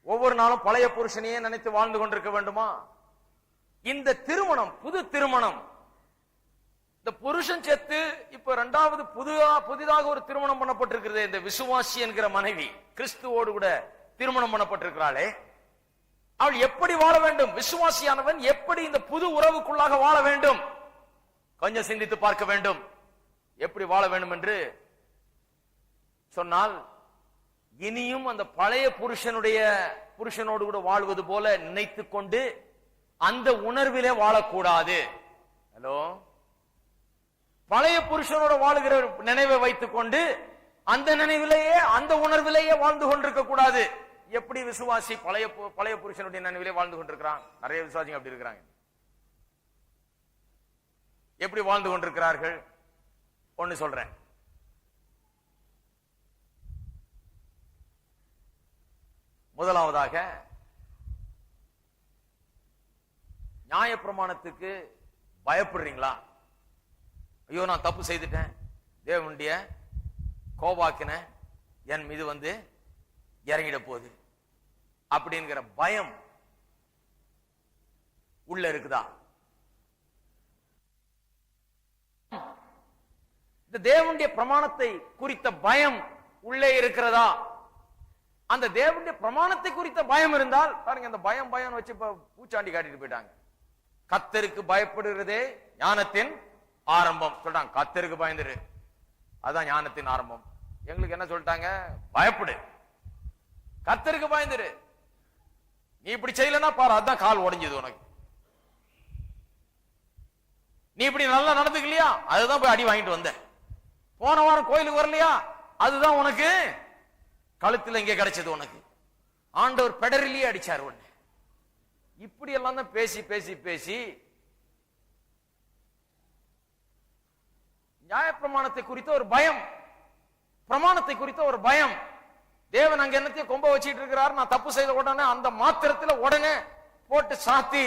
ஒவ்வொரு நாளும் பழைய புருஷனையே நினைத்து வாழ்ந்து கொண்டிருக்க வேண்டுமா? இந்த திருமணம் புது திருமணம். இந்த புருஷன் செத்து இப்ப இரண்டாவது புதிதாக ஒரு திருமணம் பண்ணப்பட்டிருக்கிறது. இந்த விசுவாசி என்கிற மனைவி கிறிஸ்துவோடு கூட திருமணம் பண்ணப்பட்டிருக்கிறாளே, அவள் எப்படி வாழ வேண்டும்? விசுவாசியானவன் எப்படி இந்த புது உறவுக்குள்ளாக வாழ வேண்டும்? கொஞ்சம் சிந்தித்து பார்க்க வேண்டும். எப்படி வாழ வேண்டும் என்று சொன்னால் இனியும் அந்த பழைய புருஷனோடு கூட வாழ்வது போல நினைத்து கொண்டு அந்த உணர்விலே வாழக்கூடாது. ஹலோ, பழைய புருஷனோட வாழுகிற நினைவை வைத்துக் கொண்டு அந்த நினைவிலேயே அந்த உணர்விலேயே வாழ்ந்து கொண்டிருக்க கூடாது. எப்படி விசுவாசி பழைய புருஷனுடைய நினைவிலே வாழ்ந்து கொண்டிருக்கிறான்? நிறைய விசுவாசிங்க அப்படி இருக்கிறாங்க. எப்படி வாழ்ந்து கொண்டிருக்கிறார்கள்? ஒன்னு சொல்றேன். முதலாவதாக, நியாயப்பிரமாணத்துக்கு பயப்படுறீங்களா? ஐயோ, நான் தப்பு செய்துட்டேன், தேவனுடைய கோபாக்கின என் மீது வந்து இறங்கிட போகுது அப்படிங்கிற பயம் உள்ள இருக்குதா? இந்த தேவனுடைய பிரமாணத்தை குறித்த பயம் உள்ளே இருக்கிறதா? அந்த தேவனுடைய பிரமாணத்தை குறித்த பயம் இருந்தால் பாருங்க, இந்த பயம் வச்சு பூச்சாண்டி காட்டிட்டு போயிட்டாங்க. கர்த்தருக்கு பயப்படுகிறதே ஞானத்தின் ஆரம்பம் சொல்றாங்க. கர்த்தருக்கு பயந்துரு, அதான் ஞானத்தின் ஆரம்பம். எங்களுக்கு என்ன சொல்லிட்டாங்க? பயப்படு, கர்த்தருக்கு பயந்துரு. நீ இப்படி செய்யலன்னா பாரு, அதான் கால் உடைஞ்சது உனக்கு. நீ இப்படி நல்லா நடந்துக்கலையா, அதுதான் போய் அடி வாங்கிட்டு வந்த. போன வாரம் கோயிலுக்கு வரலையா, அதுதான் உனக்கு கழுத்துல இங்கே கிடைச்சது உனக்கு. ஆண்டவர் பெடரிலேயே அடிச்சார் உன்னை. இப்படி எல்லாம் தான் பேசி பேசி பேசி நியாயப்பிரமாணத்தை குறித்த ஒரு பயம், பிரமாணத்தை குறித்த ஒரு பயம். தேவன் அங்க என்னத்தையும் கொம்ப வச்சிட்டு இருக்கிறார். நான் தப்பு செய்த உடனே அந்த மாத்திரத்துல உடனே போட்டு சாத்தி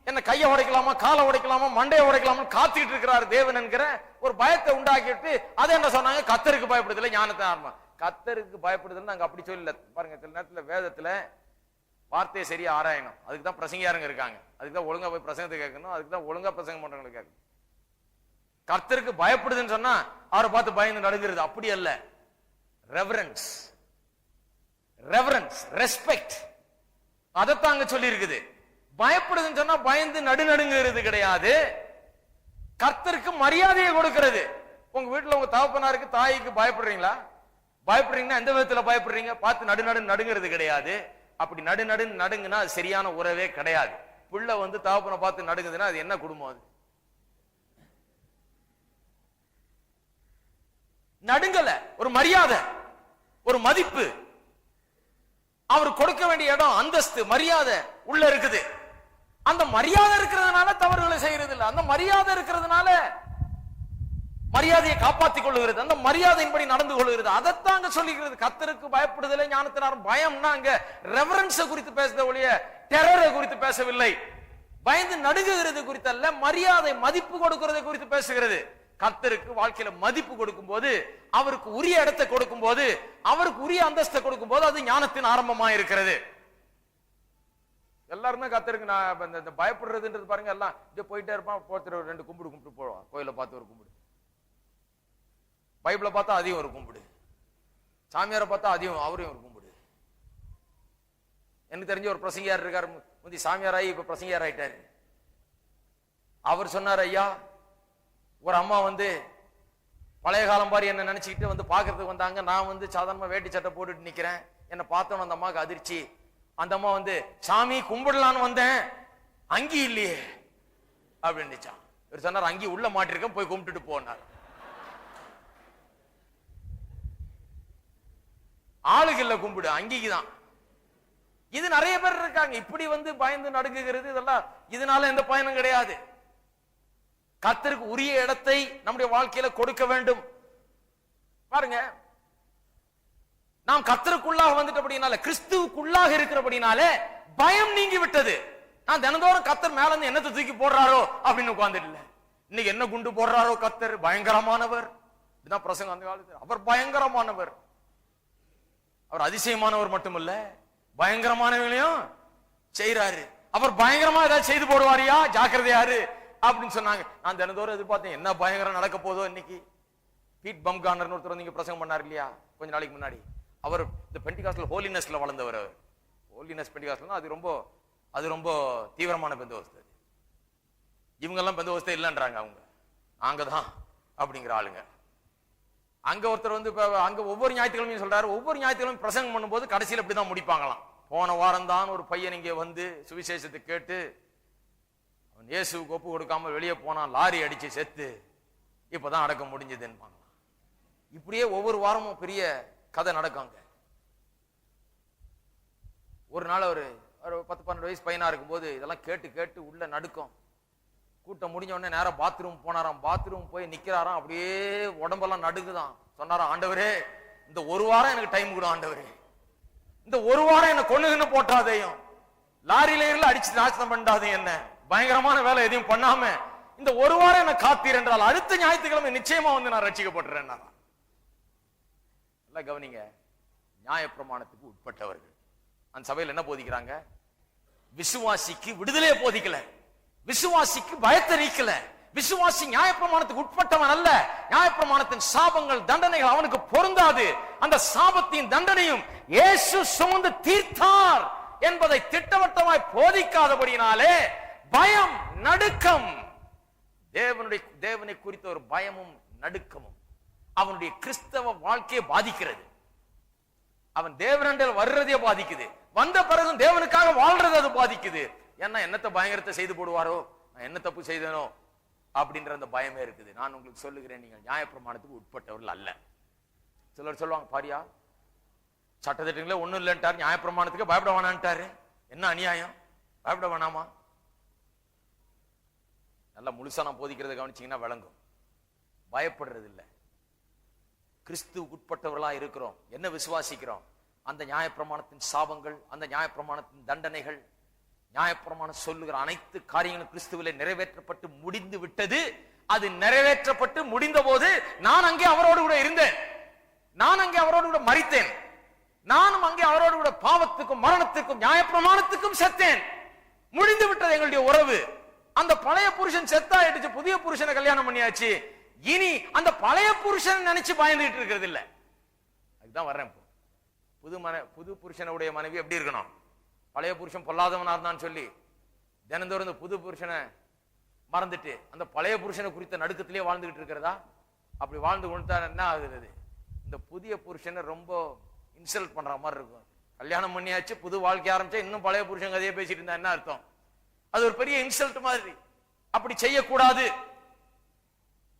என்ன கையை உடைக்கலாமா, காலை உடைக்கலாமா, மண்டையை உடைக்கலாமா காத்துக்கிட்டு இருக்கிறார் தேவன் என்கிற ஒரு பயத்தை உண்டாக்கிட்டு அதை என்ன சொன்னாங்க? கர்த்தருக்கு பயப்படுதல ஞானத்தை ஆரம்பம். கர்த்தருக்கு பயப்படுதல் நாங்க அப்படி சொல்லல. பாருங்க, சில நேரத்துல வேதத்துல வார்த்தையை சரியா ஆராயணும். அதுக்கு தான் பிரசங்கியாருங்க இருக்காங்க. அதுக்கு தான் ஒழுங்கா போய் பிரசங்கத்தை கேட்கணும். அதுக்கு தான் ஒழுங்கா பிரசங்கம் பண்றவங்களுக்கு கேட்கணும். கர்த்தருக்கு பயப்படுதுன்னு சொன்னா அவரை பார்த்து பயந்து நடுங்கிறது அப்படி அல்ல. ரெவரன்ஸ், ரெஸ்பெக்ட், அதைத்தான் அங்க சொல்லி இருக்குது. பயப்படுதுன்னு சொன்னா பயந்து நடுநடுங்கிறது கிடையாது. கர்த்தருக்கு மரியாதையை கொடுக்கிறது. உங்க வீட்டுல உங்க தகப்பனாருக்கு தாய்க்கு பயப்படுறீங்களா? பயப்படுறீங்கன்னா எந்த விதத்துல பயப்படுறீங்க? பார்த்து நடுங்கிறது கிடையாது. அப்படி நடுங்குனா அது சரியான உறவே கிடையாது. புள்ள வந்து தகப்பனை பார்த்து நடுங்குதுன்னா அது என்ன குடும்பம்? அது நடுங்கல, ஒரு மரியாதை, ஒரு மதிப்பு, அவர் கொடுக்க வேண்டிய இடம், அந்தஸ்து, மரியாதை உள்ள இருக்குது. அந்த மரியாதை இருக்கிறதுனால தவறுகளை செய்யறது இல்லை. அந்த மரியாதை இருக்கிறதுனால மரியாதையை காப்பாற்றிக் கொள்ளுகிறது, அந்த மரியாதையின்படி நடந்து கொள்ளுகிறது. அதைத்தான் சொல்லிக்கிறது. கர்த்தருக்கு பயப்படுதலே ஞானத்தினார். பயம்னா அங்க ரெவரன்ஸ் குறித்து பேசுத ஒழிய டெரரை குறித்து பேசவில்லை. பயந்து நடுங்குகிறது குறித்து அல்ல, மரியாதை மதிப்பு கொடுக்கிறது குறித்து பேசுகிறது. கர்த்தருக்கு வாழ்க்கையில மதிப்பு கொடுக்கும் போது, அவருக்கு உரிய இடத்தை கொடுக்கும் போது, அவருக்கு உரிய அந்தஸ்தை கொடுக்கும் போது அது ஞானத்தின் ஆரம்பமா இருக்கிறது. எல்லாருமே கர்த்தருக்கு நான் பயப்படுறதுன்றது பாருங்க, எல்லாம் இப்படி போயிட்டே இருப்பான். ஒருத்தர் ரெண்டு கும்பிட்டு போவான். கோயில பார்த்து ஒரு கும்பிடு, பைபிளை பார்த்தா அதையும் ஒரு கும்பிடு, சாமியாரை பார்த்தா அதையும் அவரையும் ஒரு கும்பிடு. எனக்கு தெரிஞ்ச ஒரு பிரசங்கியார் இருக்காரு, முந்தி சாமியாராயி இப்ப பிரசங்கியார் ஆயிட்டாரு. அவர் சொன்னார், ஐயா ஒரு அம்மா வந்து பழைய காலம் பாரி என்ன நினைச்சுக்கிட்டு வந்து பாக்குறதுக்கு வந்தாங்க. நான் வந்து சாதாரணமா வேட்டி சட்டை போட்டுட்டு நிக்கிறேன். என்ன பார்த்தோன்னு அந்த அம்மாவுக்கு அதிர்ச்சி. அந்த அம்மா வந்து சாமி கும்பிடலான்னு வந்தேன், அங்கி இல்லையே அப்படின்னு. இவர் சொன்னார், அங்கி உள்ள மாட்டிருக்கேன், போய் கும்பிட்டுட்டு போனார். ஆளுக்கு இல்ல கும்பிடு, அங்கிக்கு தான். இது நிறைய பேர் இருக்காங்க இப்படி வந்து பயந்து நடுங்குகிறது. இதெல்லாம் இதனால எந்த பயனும் கிடையாது. கர்த்தருக்கு உரிய இடத்தை நம்முடைய வாழ்க்கையில கொடுக்க வேண்டும். பாருங்க, நாம் கர்த்தருக்குள்ளாக வந்துட்டபடினால, கிறிஸ்துவுக்குள்ளாக இருக்கிறபடினால பயம் நீங்கி விட்டது. நான் தினந்தோறும் கர்த்தர் மேல இருந்து என்னத்தை தூக்கி போடுறாரோ அப்படின்னு உட்கார்ந்துட்டு, இன்னைக்கு என்ன குண்டு போடுறாரோ கர்த்தர் பயங்கரமானவர். இதுதான் பிரசங்கம் அந்த காலத்தில். அவர் பயங்கரமானவர். அவர் அதிசயமானவர் மட்டுமல்ல, பயங்கரமானவங்களையும் செய்யறாரு. அவர் பயங்கரமா ஏதாவது செய்து போடுவாரியா, ஜாக்கிரதையாரு அப்படின்னு சொன்னாங்க. நான் தினந்தோறும் எதிர்பார்த்தேன், என்ன பயங்கரம் நடக்க போதோ இன்னைக்கு. பீட் பம்கார்னர் ஒருத்தர் நீங்க பிரசங்கம் பண்ணார் இல்லையா கொஞ்ச நாளைக்கு முன்னாடி. அவர் இந்த பெண்டிகாஸ்ட்ல ஹோலினஸ்ல வளர்ந்தவர். அவர் ஹோலினஸ் பெண்டிகாஸ்ட்ல அது ரொம்ப தீவிரமான பெந்தோஸ்து. இவங்க எல்லாம் பெந்தோஸ்தே இல்லைன்றாங்க. அவங்க நாங்க தான் அப்படிங்கிற ஆளுங்க. அங்க ஒருத்தர் வந்து அங்க ஒவ்வொரு ஞாயிற்றுக்கிழமையும் சொல்றாரு, ஒவ்வொரு ஞாயிற்றுக்கிழமையும் பிரசங்கம் பண்ணும்போது கடைசியில் இப்படிதான் முடிப்பாங்களாம். போன வாரம் தான் ஒரு பையன் இங்கே வந்து சுவிசேஷத்தை கேட்டு அவன் இயேசுவுக்கு ஒப்பு கொடுக்காம வெளியே போனான், லாரி அடிச்சு செத்து, இப்பதான் அடக்க முடிஞ்சதுன்னு. இப்படியே ஒவ்வொரு வாரமும் பெரிய கதை நடக்காங்க. ஒரு நாள் ஒரு 10-12 வயசு பையனா இருக்கும்போது இதெல்லாம் கேட்டு கேட்டு உள்ள நடுக்கம். கூட்டம் முடிஞ்ச உடனே நேரம் பாத்ரூம் போனாராம். பாத்ரூம் போய் நிக்கிறாராம், அப்படியே உடம்பெல்லாம் நடுக்குதான். சொன்னாராம், ஆண்டவரே இந்த ஒரு வாரம் எனக்கு டைம் கொடு ஆண்டவரே, இந்த ஒரு வாரம் என்ன கொள்ளுன்னு போட்டாதையும், லாரியில அடிச்சு நாசனம் பண்ணாதே, என்ன பயங்கரமான வேலை எதையும் பண்ணாம இந்த ஒரு வாரம் என்ன காத்தீர் என்றால் அடுத்த ஞாயிற்றுக்கிழமை நிச்சயமா வந்து நான் ரட்சிக்கப்பட்டுறேன். நல்லா கவனிங்க, நியாயப்பிரமாணத்துக்கு உட்பட்டவர்கள் அந்த சபையில் என்ன போதிக்கிறாங்க? விசுவாசிக்கு விடுதலையை போதிக்கல, விசுவாசிக்கு பயத்தை நீக்கல. விசுவாசி நியாயப்பிரமாணத்துக்கு உட்பட்டவன் அல்ல. நியாயப்பிரமாணத்தின் சாபங்கள் தண்டனைகள் அவனுக்கு பொருந்தாது. அந்த சாபத்தின் தண்டனையும் இயேசு சுமந்து தீர்த்தார் என்பதை திட்டவட்டமாய் போதிக்காதபடியினாலே பயம், நடுக்கம், தேவனை குறித்த ஒரு பயமும் நடுக்கமும் அவனுடைய கிறிஸ்தவ வாழ்க்கையை பாதிக்கிறது. அவன் தேவனண்டல் வர்றதே பாதிக்குது, வந்த பிறகு தேவனுக்காக வாழ்றது அது பாதிக்குது. ஏன்னா என்னத்தை பயங்கரத்தை செய்து போடுவாரோ, நான் என்ன தப்பு செய்தனோ அப்படின்ற அந்த பயமே இருக்குது. நான் உங்களுக்கு சொல்லுகிறேன், நீங்கள் நியாயப்பிரமாணத்துக்கு உட்பட்டவர்கள் அல்ல. சிலர் சொல்லுவாங்க, பாரியா சட்டத்திட்டங்களே ஒண்ணும் இல்லைன்ட்டாரு, நியாயப்பிரமாணத்துக்கு பயப்பட வேணான்ட்டாரு, என்ன அநியாயம், பயப்பட வேணாமா? நல்லா முழுசா நான் போதிக்கிறத கவனிச்சீங்கன்னா விளங்கும். பயப்படுறது இல்லை, கிறிஸ்துவுக்கு உட்பட்டவர்களா இருக்கிறோம். என்ன விசுவாசிக்கிறோம்? அந்த நியாயப்பிரமாணத்தின் சாபங்கள், அந்த நியாயப்பிரமாணத்தின் தண்டனைகள், நியாயப்பிரமாணம் சொல்லுகிற அனைத்து காரியங்களும் கிறிஸ்துவிலே நிறைவேற்றப்பட்டு முடிந்து விட்டது. அது நிறைவேற்றப்பட்டு முடிந்த போது நான் அங்கே அவரோடு கூட இருந்தேன், நான் அங்கே அவரோடு கூட மரித்தேன், நானும் அங்கே அவரோடு கூட பாவத்துக்கும் மரணத்துக்கும் நியாயப்பிரமாணத்துக்கும் செத்தேன். முடிந்து விட்டது எங்களுடைய உறவு. அந்த பழைய புருஷன் செத்தாயிடுச்சு, புதிய புருஷனை கல்யாணம் பண்ணியாச்சு. இனி அந்த பழைய புருஷன் நினைச்சு பயந்துட்டு இருக்கிறது இல்ல. அதுதான் வர்றேன். புது புருஷனுடைய மனைவி எப்படி இருக்கணும்? பழைய புருஷன் பொல்லாதவனா இருந்தான்னு சொல்லி தினந்தோறும் இந்த புது புருஷனை மறந்துட்டு அந்த பழைய புருஷனை குறித்த நடுக்கத்திலே வாழ்ந்துகிட்டு இருக்கிறதா? அப்படி வாழ்ந்து கொண்டு என்ன ஆகுது? இந்த புதிய புருஷனை ரொம்ப இன்சல்ட் பண்ற மாதிரி இருக்கும். கல்யாணம் பண்ணியாச்சு, புது வாழ்க்கை ஆரம்பிச்சா இன்னும் பழைய புருஷன் கதையை பேசிட்டு இருந்தா என்ன அர்த்தம்? அது ஒரு பெரிய இன்சல்ட் மாதிரி. அப்படி செய்யக்கூடாது.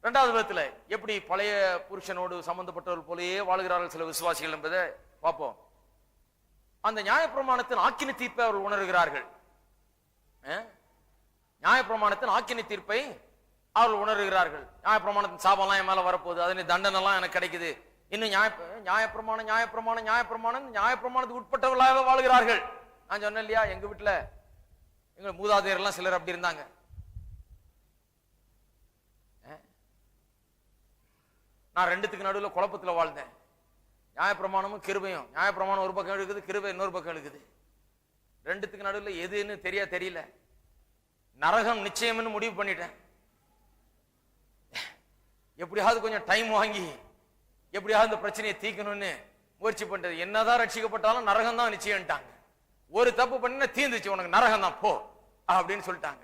இரண்டாவது விதத்துல எப்படி பழைய புருஷனோடு சம்பந்தப்பட்டவர்கள் போலயே வாழ்கிறார்கள் சில விசுவாசிகள் என்பதை பார்ப்போம். அந்த நியாயப்பிரமாணத்தின் ஆக்கினை தீர்ப்பை அவர்கள் உணர்கிறார்கள். நியாயப்பிரமாணத்தின் ஆக்கினை தீர்ப்பை அவர்கள் உணர்கிறார்கள். நியாயப்பிரமாணத்தின் சாபம்லாம் என் மேல வரப்போகுது, அதனை தண்டனை எல்லாம் எனக்கு கிடைக்குது, இன்னும் நியாயப்பிரமாணம் நியாயப்பிரமாணம் நியாயப்பிரமாணம் நியாயப்பிரமாணத்துக்கு உட்பட்டவர்களாக வாழ்கிறார்கள். நான் சொன்னேன் இல்லையா, எங்க வீட்டுல எங்க மூதாதையர் எல்லாம் சிலர் அப்படி இருந்தாங்க. நான் ரெண்டுத்துக்கு நடுவில் குழப்பத்துல வாழ்ந்தேன். நியாயப்பிரமாணமும் கிருபையும், நியாயப்பிரமாணம் ஒரு பக்கம் இருக்குது, கிருபை இன்னொரு பக்கம் இருக்குது. ரெண்டுத்துக்கு நடுவில் எதுன்னு தெரியல. நரகம் நிச்சயம்னு முடிவு பண்ணிட்டேன். எப்படியாவது கொஞ்சம் டைம் வாங்கி எப்படியாவது இந்த பிரச்சனையை தீக்கணும்னு முயற்சி பண்றது. என்னதான் ரட்சிக்கப்பட்டாலும் நரகம் தான் நிச்சயம்ட்டாங்க. ஒரு தப்பு பண்ணினா தீர்ந்துச்சு, உனக்கு நரகம் தான் போ அப்படின்னு சொல்லிட்டாங்க.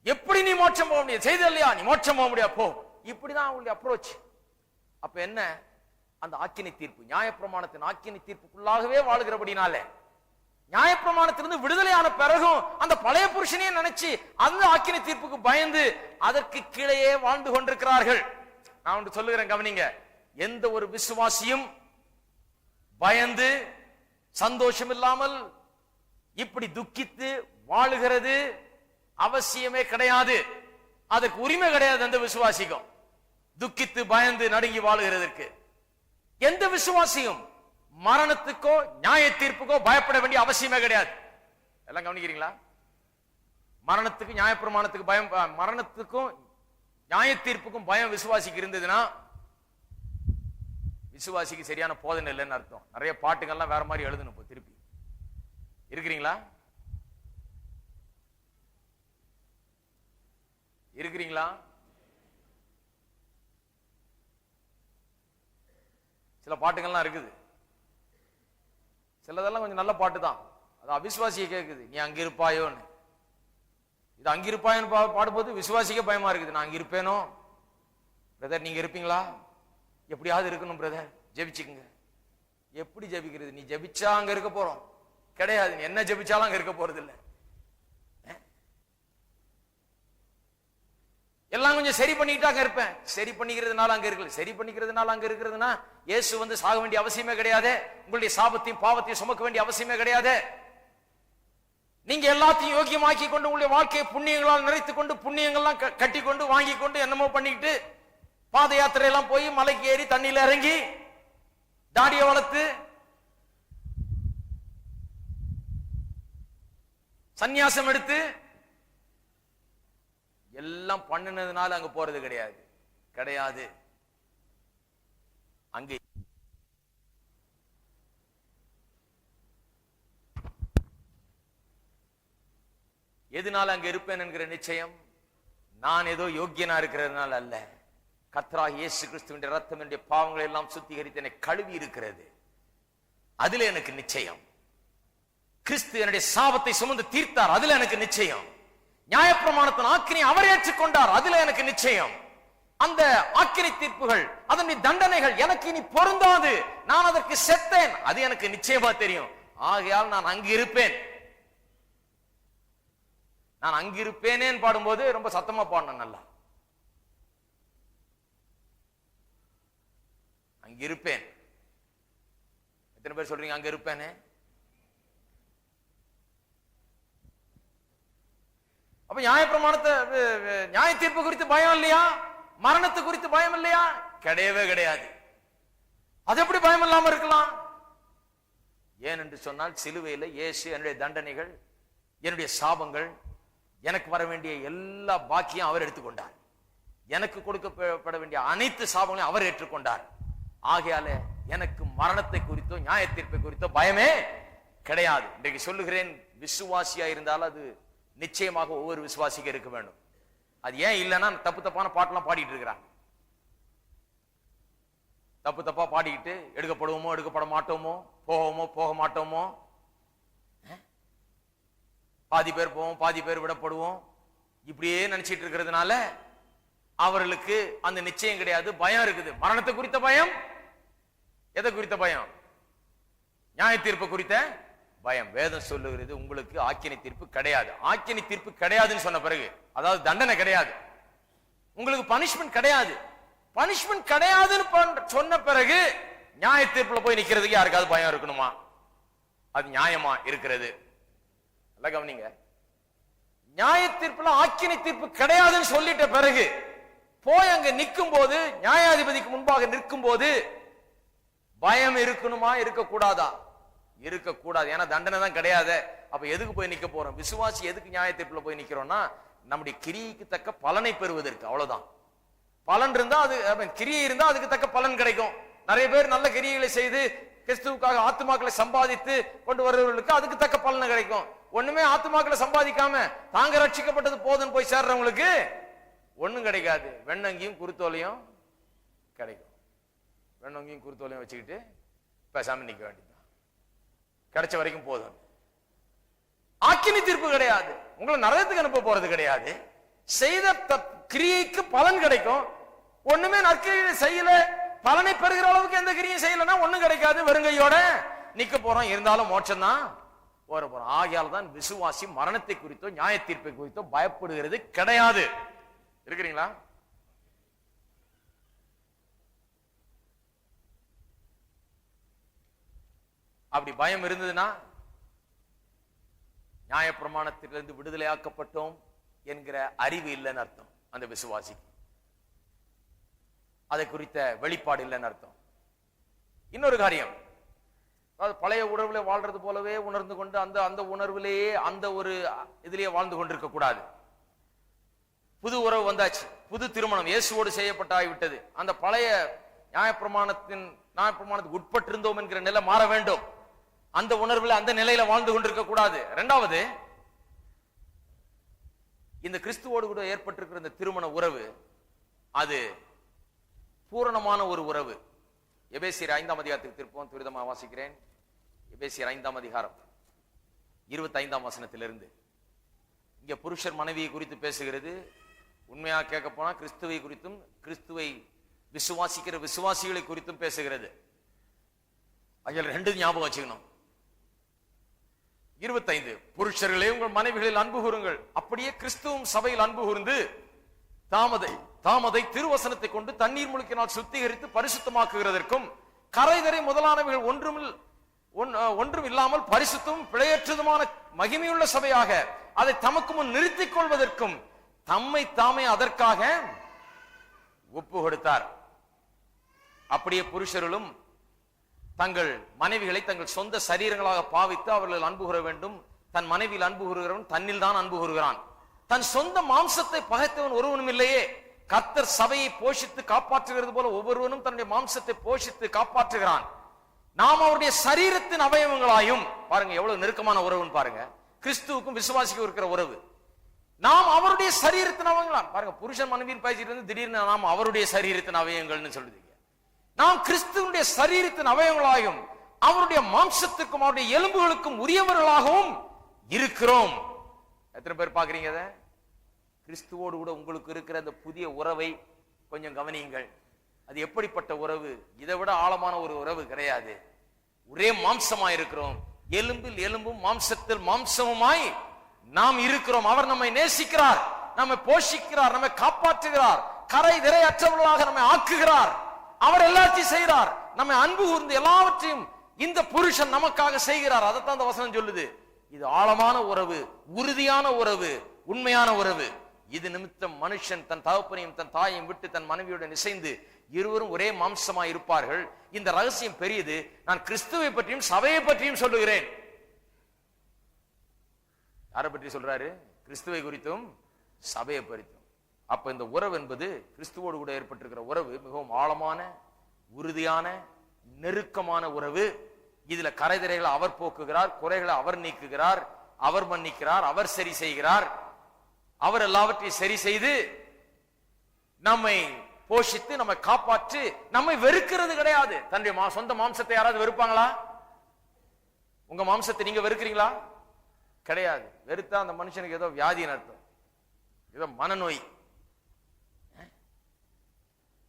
எப்படி நீ மோட்சம் போக முடியாது? செய்த இல்லையா, நீ மோட்சம் போக முடியாது, போ. இப்படிதான் அவங்களுடைய அப்ரோச். அப்ப என்ன? அந்த ஆக்கினை தீர்ப்பு, நியாயப்பிரமாணத்தின் ஆக்கினை தீர்ப்புக்குள்ளாகவே வாழ்கிறபடினால நியாயப்பிரமாணத்திலிருந்து விடுதலையான பிறகும் அந்த பழைய புருஷனையே நினைச்சு அந்த ஆக்கினை தீர்ப்புக்கு பயந்து அதற்கு கீழேயே வாழ்ந்து கொண்டிருக்கிறார்கள். நான் ஒன்று சொல்லுகிறேன், கவனிங்க. எந்த ஒரு விசுவாசியும் பயந்து சந்தோஷம் இல்லாமல் இப்படி துக்கித்து வாழுகிறது அவசியமே கிடையாது. அதற்கு உரிமை கிடையாது. அந்த விசுவாசிக்கும் துக்கித்து பயந்து நடுங்கி வாழுகிறதற்கு எந்த விசுவாசியும் மரணத்துக்கோ நியாய தீர்ப்புக்கோ பயப்பட வேண்டிய அவசியமே கிடையாது. எல்லாம் கவனிக்கிறீங்களா? மரணத்துக்கு நியாயப்பிரமாணத்துக்கு பயம், மரணத்துக்கும் நியாய தீர்ப்புக்கும் பயம் விசுவாசிக்கு இருந்ததுன்னா விசுவாசிக்கு சரியான போதனை இல்லைன்னு அர்த்தம். நிறைய பாட்டுகள்லாம் வேற மாதிரி எழுதணும். இப்போ திருப்பி இருக்கிறீங்களா? இருக்கிறீங்களா? சில பாட்டுகள்லாம் இருக்குது, சிலதெல்லாம் கொஞ்சம் நல்ல பாட்டு தான். அது அவிசுவாசியை கேட்குது, நீ அங்க இருப்பாயோன்னு. இது அங்கிருப்பாயோன்னு பாடும்போது விசுவாசிக்க பயமா இருக்குது. நான் அங்க இருப்பேனோ? பிரதர் நீங்க இருப்பீங்களா? எப்படியாவது இருக்கணும் பிரதர், ஜெபிச்சுக்குங்க. எப்படி ஜெபிக்கிறது? நீ ஜெபிச்சா அங்க இருக்க போறோம் கிடையாது. நீ என்ன ஜெபிச்சாலும் அங்க இருக்க போறது இல்லை. எல்லாம் கொஞ்சம் சரி பண்ணிட்டு அங்க இருப்பேன். சரி பண்ணிக்கிறதுனால அங்க இருக்கல. சரி பண்ணிக்கிறதுனால அங்க இருக்கிறதுனா இயேசு வந்து சாக வேண்டிய அவசியமே கிடையாது. உங்களுடைய சாபத்தையும் பாவத்தையும் சுமக்க வேண்டிய அவசியமே கிடையாது. நீங்க எல்லாத்தையும் யோகியமாக்கி கொண்டு உங்களுடைய வாழ்க்கையை புண்ணியங்களால் நிறைத்துக் கொண்டு புண்ணியங்கள்லாம் கட்டி கொண்டு வாங்கி கொண்டு என்னமோ பண்ணிக்கிட்டு பாத யாத்திரை எல்லாம் போய் மலைக்கு ஏறி தண்ணியில இறங்கி தாடியை வளர்த்து சந்நியாசம் எடுத்து எல்லாம் பண்ணினதுனால அங்க போறது கிடையாது கிடையாது. அங்கே எதனால அங்க இருப்பேன் என்கிற நிச்சயம் நான் ஏதோ யோக்கியனா இருக்கிறதுனால அல்ல. கர்த்தராகிய இயேசு கிறிஸ்துவின் ரத்தம் என்னுடைய பாவங்களை எல்லாம் சுத்திகரித்து என்னை கழுவி இருக்கிறது. அதுல எனக்கு நிச்சயம். கிறிஸ்து என்னுடைய சாபத்தை சுமந்து தீர்த்தார், அதுல எனக்கு நிச்சயம். நியாயப்பிரமாணத்தின் ஆக்கினை அவர் ஏற்றுக்கொண்டார், அதுல எனக்கு நிச்சயம். அந்த ஆக்கினை தீர்ப்புகள் அதனுடைய தண்டனைகள் எனக்கு இனி பொருந்தாது, நான் அதற்கு செத்தேன், அது எனக்கு நிச்சயமா தெரியும். ஆகையால் நான் அங்கு இருப்பேன். நான் அங்கிருப்பேனேன்னு பாடும்போது ரொம்ப சத்தமா பாடணும். நல்லா அங்கிருப்பேன். எத்தனை பேர் சொல்றீங்க அங்க இருப்பேனே? அப்ப நியாயப்பிரமாணத்தை நியாய தீர்ப்பு குறித்து பயம் இல்லையா? மரணத்தை குறித்து பயம் இல்லையா? கிடையவே கிடையாது. அது எப்படி பயம் இல்லாம இருக்கலாம்? ஏனென்று சொன்னால் சிலுவையில் இயேசு என்னுடைய தண்டனைகள் என்னுடைய சாபங்கள் எனக்கு வர வேண்டிய எல்லா பாக்கியம் அவர் எடுத்துக்கொண்டார். எனக்கு கொடுக்கப்பட வேண்டிய அனைத்து சாபங்களையும் அவர் ஏற்றுக்கொண்டார். ஆகையால எனக்கு மரணத்தை குறித்தோ நியாய தீர்ப்பை குறித்தோ பயமே கிடையாது. இன்றைக்கு சொல்லுகிறேன், விசுவாசியா இருந்தாலும் அது நிச்சயமாக ஒவ்வொரு விசுவாசிக்கு இருக்க வேண்டும். அது ஏன் இல்லைன்னா தப்பு தப்பான பாட்டெல்லாம் பாடிட்டு இருக்கிறாங்க. தப்பு தப்பா பாடிக்கிட்டு எடுக்கப்படுவோமோ எடுக்கப்பட மாட்டோமோ, போவோமோ போக மாட்டோமோ, பாதி பேர் போவோம் பாதி பேர் விடப்படுவோம், இப்படியே நினைச்சிட்டு இருக்கிறதுனால அவர்களுக்கு அந்த நிச்சயம் கிடையாது, பயம் இருக்குது. மரணத்தை குறித்த பயம், எதை குறித்த பயம்? நியாய தீர்ப்பு குறித்த பயம். வேதம் சொல்லுகிறது உங்களுக்கு ஆக்கினை தீர்ப்பு கிடையாது. ஆக்கினை தீர்ப்பு கிடையாதுன்னு சொன்ன பிறகு, அதாவது தண்டனை கிடையாது, உங்களுக்கு பனிஷ்மெண்ட் கிடையாது. பனிஷ்மெண்ட் கிடையாதுன்னு சொன்ன பிறகு நியாய தீர்ப்புல போய் நிக்கிறதுக்கு யாருக்காவது பயம் இருக்கணுமா? அது நியாயமா இருக்கிறது? கவனிங்க, நியாய தீர்ப்புல ஆக்கினை தீர்ப்பு கிடையாதுன்னு சொல்லிட்ட பிறகு போய் அங்க நிற்கும் போது, நியாயாதிபதிக்கு முன்பாக நிற்கும் போது பயம் இருக்கணுமா இருக்கக்கூடாதா? இருக்கக்கூடாது. ஏன்னா தண்டனை தான் கிடையாது. அப்ப எதுக்கு போய் நிக்க போறோம்? விசுவாசி எதுக்கு நியாய தீர்ப்புல போய் நிக்கிறோம்னா நம்முடைய கிரியைக்கு தக்க பலனை பெறுவதற்கு, அவ்வளவுதான். பலன் இருந்தா அது, கிரியை இருந்தா அதுக்கு தக்க பலன் கிடைக்கும். நிறைய பேர் நல்ல கிரியைகளை செய்து கிறிஸ்துவுக்காக ஆத்துமாக்களை சம்பாதித்து கொண்டு வருவர்களுக்கு அதுக்கு தக்க பலன் கிடைக்கும். ஒண்ணுமே ஆத்துமாக்களை சம்பாதிக்காம தாங்க ரட்சிக்கப்பட்டது போதுன்னு போய் சேர்றவங்களுக்கு ஒண்ணும் கிடைக்காது. வெண்ணங்கியும் குருத்தோலையும் கிடைக்கும். வெண்ணங்கியும் குருத்தோலையும் வச்சுக்கிட்டு பேசாம நிக்க வேண்டியதுதான், கிடைச்ச வரைக்கும் போதும். ஆக்கினி தீர்ப்பு கிடையாது, உங்களை நரகத்துக்கு அனுப்ப போறது கிடையாது. செய்த கிரியைக்கு பலன் கிடைக்கும். ஒண்ணுமே நற்கிரியை செய்யல, பலனை பெறுகிற அளவுக்கு எந்த கிரியும் செய்யலன்னா ஒண்ணும் கிடைக்காது, வெறுங்கையோட நிக்க போறோம். இருந்தாலும் மோட்சம் தான் போற போறோம். ஆகையால் தான் விசுவாசி மரணத்தை குறித்தோ நியாய தீர்ப்பை குறித்தோ பயப்படுகிறது கிடையாது. இருக்கிறீங்களா? அப்படி பயம் இருந்ததுன்னா நியாய பிரமாணத்திலிருந்து விடுதலையாக்கப்பட்டோம் என்கிற அறிவு இல்லைன்னு அர்த்தம். அந்த விசுவாசிக்கு அதை குறித்த வெளிப்பாடு இல்லைன்னு அர்த்தம். இன்னொரு காரியம், அதாவது பழைய உணர்வுல வாழ்றது போலவே உணர்ந்து கொண்டு அந்த அந்த உணர்விலேயே அந்த ஒரு இதுலயே வாழ்ந்து கொண்டிருக்க கூடாது. புது உறவு வந்தாச்சு, புது திருமணம் இயேசுவோடு செய்யப்பட்டாகிவிட்டது. அந்த பழைய நியாயப்பிரமாணத்துக்கு உட்பட்டிருந்தோம் என்கிற நிலை மாற வேண்டும். அந்த உணர்வுல அந்த நிலையில வாழ்ந்து கொண்டிருக்க கூடாது. இரண்டாவது, இந்த கிறிஸ்துவோடு கூட ஏற்பட்டிருக்கிற இந்த திருமண உறவு அது பூரணமான ஒரு உறவு. எபேசியர் 5ஆம் அதிகாரத்துக்கு திருப்பம் துரிதமாக வாசிக்கிறேன். எபேசியர் 5ஆம் அதிகாரம் 25ஆம் வசனத்திலிருந்து. இங்க புருஷர் மனைவியை குறித்து பேசுகிறது. உண்மையாக கேட்க போனா கிறிஸ்துவை குறித்தும் கிறிஸ்துவை விசுவாசிக்கிற விசுவாசிகளை குறித்தும் பேசுகிறது. அதில் 2 ஞாபகம் வச்சுக்கணும். 25 புருஷர்களே உங்கள் மனைவிகளில் அன்பு கூறுங்கள், அப்படியே கிறிஸ்துவும் சபையில் அன்பு கூர்ந்து தாமதை திருவசனத்தை கொண்டு தண்ணீர் முழுக்கினால் சுத்திகரித்து பரிசுத்தமாக்குகிறதற்கும் கரைதரை முதலானவைகள் ஒன்றும் இல்லாமல் பரிசுத்தமும் பிழையற்றதுமான மகிமையுள்ள சபையாக அதை தமக்கு முன் நிறுத்திக் கொள்வதற்கும் தம்மை தாமே அதற்காக ஒப்பு கொடுத்தார். அப்படியே புருஷர்களும் தங்கள் மனைவிகளை தங்கள் சொந்த சரீரங்களாக பாவித்து அவர்கள் அன்பு கூற வேண்டும். தன் மனைவியில் அன்பு கூறுகிறவன் தன்னில் தான் அன்பு கூறுகிறான். தன் சொந்த மாம்சத்தை பகைத்தவன் ஒருவனும் இல்லையே. கர்த்தர் சபையை போஷித்து காப்பாற்றுகிறது போல ஒவ்வொருவனும் தன்னுடைய மாம்சத்தை போஷித்து காப்பாற்றுகிறான். நாம் அவருடைய சரீரத்தின் அவயவங்களாயும், பாருங்க எவ்வளவு நெருக்கமான உறவுன்னு பாருங்க, கிறிஸ்துவுக்கும் விசுவாசிக்கும் இருக்கிற உறவு. நாம் அவருடைய சரீரத்தின் அவயவங்களாம். பாருங்க, புருஷன் மனைவியின் பேசிட்டு இருந்து திடீர்னு நாம் அவருடைய சரீரத்தின் அவயவங்கள்னு சொல்லுவீங்க. நாம் கிறிஸ்துவனுடைய சரீரத்தின் அவயவங்களாயும் அவருடைய மாம்சத்துக்கும் அவருடைய எலும்புகளுக்கும் உரியவர்களாகவும் இருக்கிறோம். எத்தனை பேர் பாக்குறீங்க? கிறிஸ்துவோடு கூட உங்களுக்கு இருக்கிற அந்த புதிய உறவை கொஞ்சம் கவனியுங்கள். அது எப்படிப்பட்ட உறவு? இதை விட ஆழமான ஒரு உறவு கிடையாது. ஒரே மாம்சமா இருக்கிறோம், எலும்பில் எலும்பும் மாம்சத்தில் மாம்சமுமாய் நாம் இருக்கிறோம். அவர் நம்மை நேசிக்கிறார், நம்மை போஷிக்கிறார், நம்மை காப்பாற்றுகிறார், கரை திரை அற்றவர்களாக நம்மை ஆக்குகிறார். அவர் எல்லாத்தையும் செய்கிறார். நம்மை அன்பு கூர்ந்து எல்லாவற்றையும் இந்த புருஷன் நமக்காக செய்கிறார். அதைத்தான் அந்த வசனம் சொல்லுது. இது ஆழமான உறவு, உறுதியான உறவு, உண்மையான உறவு. இது நிமித்தம் மனுஷன் தன் தகப்பனையும் தன் தாயையும் விட்டு தன் மனைவியுடன் இசைந்து இருவரும் ஒரே மாம்சமாய் இருப்பார்கள். இந்த ரகசியம் பெரியது. நான் கிறிஸ்துவை பற்றியும் சபையை பற்றியும் சொல்லுகிறேன். யாரை பற்றி சொல்றாரு? கிறிஸ்துவை குறித்தும் சபையை குறித்தும். அப்ப இந்த உறவு என்பது கிறிஸ்துவோடு கூட ஏற்பட்டிருக்கிற உறவு மிகவும் ஆழமான, உறுதியான, நெருக்கமான உறவு. இதுல கரைதிரைகளை அவர் போக்குகிறார், குறைகளை அவர் நீக்குகிறார், அவர் மன்னிக்கிறார், அவர் சரி செய்கிறார். அவர் எல்லாவற்றையும் சரி செய்து நம்மை போஷித்து நம்மை காப்பாற்றி நம்மை வெறுக்கிறது கிடையாது. தன்னுடைய சொந்த மாம்சத்தை யாராவது வெறுப்பாங்களா? உங்க மாம்சத்தை நீங்க வெறுக்கிறீங்களா? கிடையாது. வெறுத்தா அந்த மனுஷனுக்கு ஏதோ வியாதின்னு அர்த்தம், ஏதோ மனநோய்.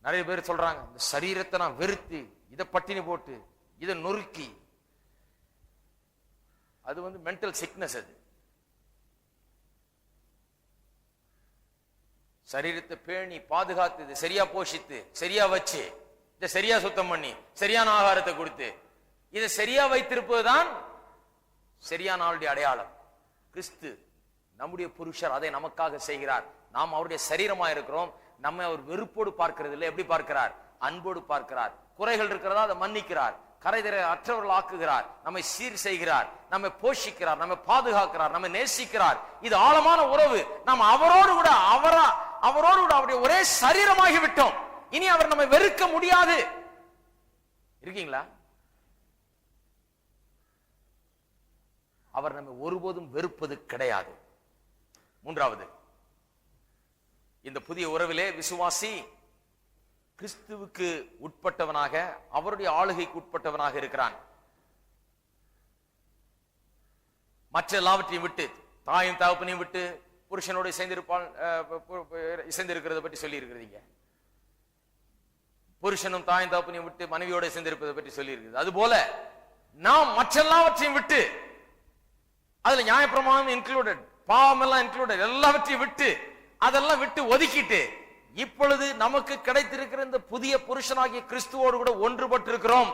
நிறைய பேர் சொல்றாங்க, இந்த சரீரத்தை நான் வெறுத்து இதை பட்டினி போட்டு இதை நொறுக்கி, அது மென்டல் சிக்னஸ். அது சரீரத்தை பேணி பாதுகாத்து இதை சரியா போஷித்து சரியா வச்சு இதை சரியா சுத்தம் பண்ணி சரியான ஆகாரத்தை கொடுத்து இதை சரியா வைத்திருப்பதுதான் சரியான ஆளுடைய அடையாளம். கிறிஸ்து நம்முடைய புருஷர் அதை நமக்காக செய்கிறார். நாம் அவருடைய சரீரமா இருக்கிறோம். நம்மை அவர் வெறுப்போடு பார்க்கிறது இல்லை. எப்படி பார்க்கிறார்? அன்போடு பார்க்கிறார். குறைகள் இருக்கிறதா அதை மன்னிக்கிறார், கரைதிரை அற்றவர்கள் ஆக்குகிறார், நம்மை சீர் செய்கிறார், நம்மை போஷிக்கிறார், நம்மை பாதுகாக்கிறார், நம்மை நேசிக்கிறார். இது ஆழமான உறவு. நாம் அவரோடு கூட அவருடைய ஒரே சரீரமாகி விட்டோம். இனி அவர் நம்மை வெறுக்க முடியாது. இருக்கீங்களா? அவர் நம்மை ஒருபோதும் வெறுப்பது கிடையாது. மூன்றாவது, இந்த புதிய உறவிலே விசுவாசி கிறிஸ்துவுக்கு உட்பட்டவனாக, அவருடைய ஆளுகைக்கு உட்பட்டவனாக இருக்கிறான். மற்ற எல்லாவற்றையும் விட்டு, தாயும் தகப்பனையும் விட்டு புருஷனோடு இசைந்திருக்கிறத பற்றி சொல்லி இருக்கிறீங்க. புருஷனும் தாயும் தகப்பனையும் விட்டு மனைவியோடு இசைந்திருப்பதை பற்றி சொல்லி இருக்கிறது. அதுபோல நாம் மற்ற எல்லாவற்றையும் விட்டு, அதுல நியாயப்பிரமாணம் இன்க்ளூடட், பாவம் எல்லாம் இன்க்ளூடட், எல்லாவற்றையும் விட்டு, அதெல்லாம் விட்டு ஒதுக்கிட்டு இப்பொழுது நமக்கு கிடைத்திருக்கிற இந்த புதிய புருஷனாகிய கிறிஸ்துவோடு கூட ஒன்றுபட்டிருக்கிறோம்.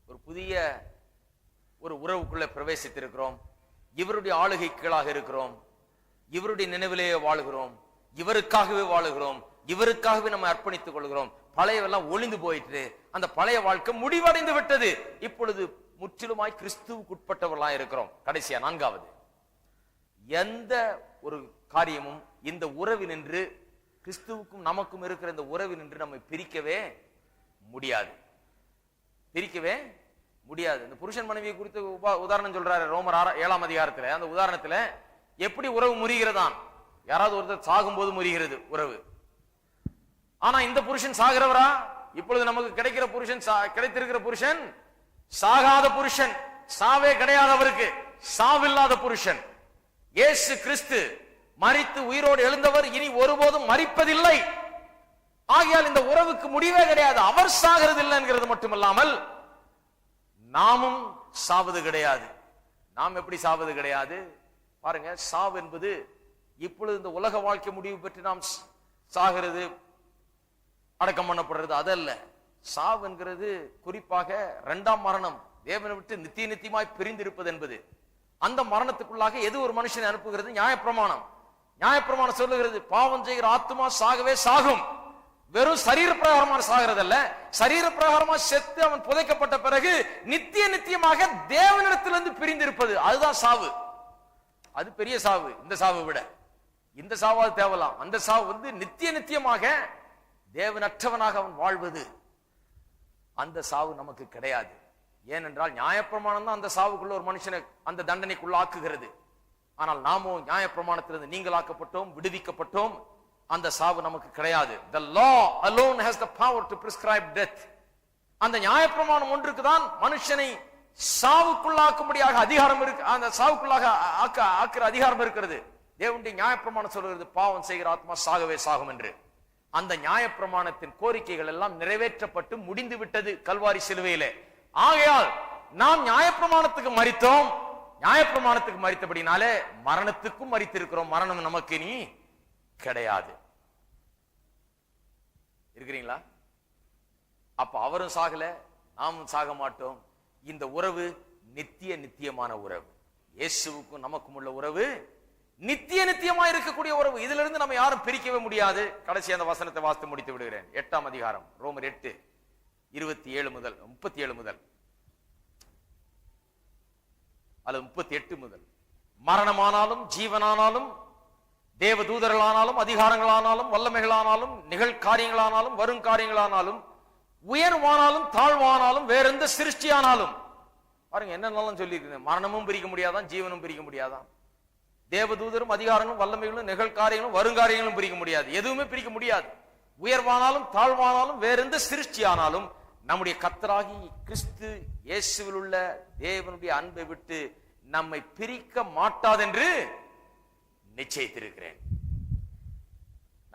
ஒரு புதிய ஒரு உறவுக்குள்ள பிரவேசித்திருக்கிறோம். இவருடைய ஆளுகை கீழாக இருக்கிறோம். இவருடைய நினைவிலேயே வாழுகிறோம். இவருக்காகவே வாழுகிறோம். இவருக்காகவே நம்ம அர்ப்பணித்துக் கொள்கிறோம். பழையவெல்லாம் ஒளிந்து போயிட்டு அந்த பழைய வாழ்க்கை முடிவடைந்து விட்டது. இப்பொழுது முற்றிலுமாய் கிறிஸ்துவுக்கு உட்பட்டவர்களாக இருக்கிறோம். கடைசியா நான்காவது, எந்த ஒரு காரியமும் இந்த உறவினின்று, கிறிஸ்துவுக்கும் நமக்கும் இருக்கிற இந்த உறவினின்று நம்மை பிரிக்கவே முடியாது. பிரிக்கவே முடியாது. இந்த புருஷன் மனைவியை குறித்து உதாரணம் சொல்றாரு ரோமர் 7ஆம் அதிகாரத்துல. அந்த உதாரணத்துல எப்படி உறவு முறிகிறதான், யாராவது ஒருத்தர் சாகும்போது முறிகிறது உறவு. ஆனா இந்த புருஷன் சாகிறவரா? இப்பொழுது நமக்கு கிடைக்கிற புருஷன், கிடைத்திருக்கிற புருஷன் சாகாத புருஷன், சாவே கிடையாதவருக்கு சாவில்லாத புருஷன். இயேசு கிறிஸ்து மரித்து உயிரோடு எழுந்தவர், இனி ஒருபோதும் மரிப்பதில்லை. ஆகையால் இந்த உறவுக்கு முடிவே கிடையாது. அவர் சாகிறது இல்லைங்கிறது மட்டுமல்லாமல் நாமும் சாவது கிடையாது. நாம் எப்படி சாவது கிடையாது பாருங்க. சாவு என்பது இப்பொழுது இந்த உலக வாழ்க்கை முடிவு பெற்று நாம் சாகிறது, அடக்கம் பண்ணப்படுறது அதல்ல. சாவு என்கிறது குறிப்பாக இரண்டாம் மரணம், தேவனை விட்டு நித்திய நித்தியமாய் பிரிந்திருப்பது என்பது. அந்த மரணத்துக்குள்ளாக எது ஒரு மனுஷனை அனுப்புகிறது? நியாயப்பிரமாணம். நியாயப்பிரமாணம் சொல்லுகிறது, பாவம் செய்கிற ஆத்துமா சாகவே சாகும். வெறும் சரீர பிரகாரமாக சாகிறது அல்ல, சரீர பிரகாரமாக செத்து அவன் புதைக்கப்பட்ட பிறகு நித்திய நித்தியமாக தேவனிடத்திலிருந்து பிரிந்திருப்பது, அதுதான் சாவு. அது பெரிய சாவு. இந்த சாவை விட இந்த சாவாது தேவலாம். அந்த சாவு நித்திய நித்தியமாக தேவனற்றவனாக அவன் வாழ்வது. அந்த சாவு நமக்கு கிடையாது. ஏனென்றால் நியாயப்பிரமாணம் தான் அந்த சாவுக்குள்ள ஒரு மனுஷனை அந்த தண்டனைக்குள்ள ஆக்குகிறது. ஆனால் நாமோ நியாயப்பிரமாணத்திலிருந்து நீங்களாக்கப்பட்டோம், விடுவிக்கப்பட்டோம். அந்த சாவு நமக்கு கிடையாது. The law alone has the power to prescribe death. அந்த நியாயப்பிரமாணம் ஒன்றுக்கு தான் மனுஷனை சாவுக்குள்ளாக்கும்படியாக அதிகாரம் இருக்கு. அந்த சாவுக்குள்ளாக ஆக்குற அதிகாரம் இருக்கிறது. தேவனுடைய நியாயப்பிரமாணம் சொல்கிறது, பாவம் செய்கிற ஆத்மா சாகவே சாகும் என்று. அந்த நியாயப்பிரமாணத்தின் கோரிக்கைகள் எல்லாம் நிறைவேற்றப்பட்டு முடிந்து விட்டது கல்வாரி சிலுவையிலே. ஆகையால் நாம் நியாயப்பிரமாணத்துக்கு மரித்தோம். நியாயப்பிரமாணத்துக்கு மரித்தபடினாலே மரணத்துக்கும் மரித்திருக்கிறோம். மரணம் நமக்கு இனி கிடையாது. இருக்கிறீங்களா? அப்ப அவரும் சாகல, நாமும் சாக மாட்டோம். இந்த உறவு நித்திய நித்தியமான உறவு. இயேசுவுக்கும் நமக்கும் உள்ள உறவு நித்திய நித்தியமா இருக்கக்கூடிய உறவு. இதுல இருந்து நம்ம யாரும் பிரிக்கவே முடியாது. கடைசி அந்த வசனத்தை வாசித்து முடித்து விடுகிறேன். 8ஆம் அதிகாரம், ரோமர் 8:27 முதல் 37 முதல் அல்லது 38 முதல். மரணமானாலும் ஜீவனானாலும் தேவதூதர்களானாலும் அதிகாரங்களானாலும் வல்லமைகளானாலும் நிகழ்காரியங்களானாலும் வருங்காரியங்களானாலும் உயர்வானாலும் தாழ்வானாலும் வேற எந்த சிருஷ்டியானாலும், பாருங்க என்னென்னாலும் சொல்லியிருக்கேன். மரணமும் பிரிக்க முடியாதான், ஜீவனும் பிரிக்க முடியாதான், தேவதூதரும் அதிகாரங்களும் வல்லமைகளும் நிகழ்காரியங்களும் வருங்காரியங்களும் பிரிக்க முடியாது. எதுவுமே பிரிக்க முடியாது. உயர்வானாலும் தாழ்வானாலும் வேற எந்த சிருஷ்டியானாலும் நம்முடைய கர்த்தராகி கிறிஸ்து இயேசுவில் உள்ள தேவனுடைய அன்பை விட்டு நம்மை பிரிக்க மாட்டாதென்று நிச்சயித்திருக்கிறேன்.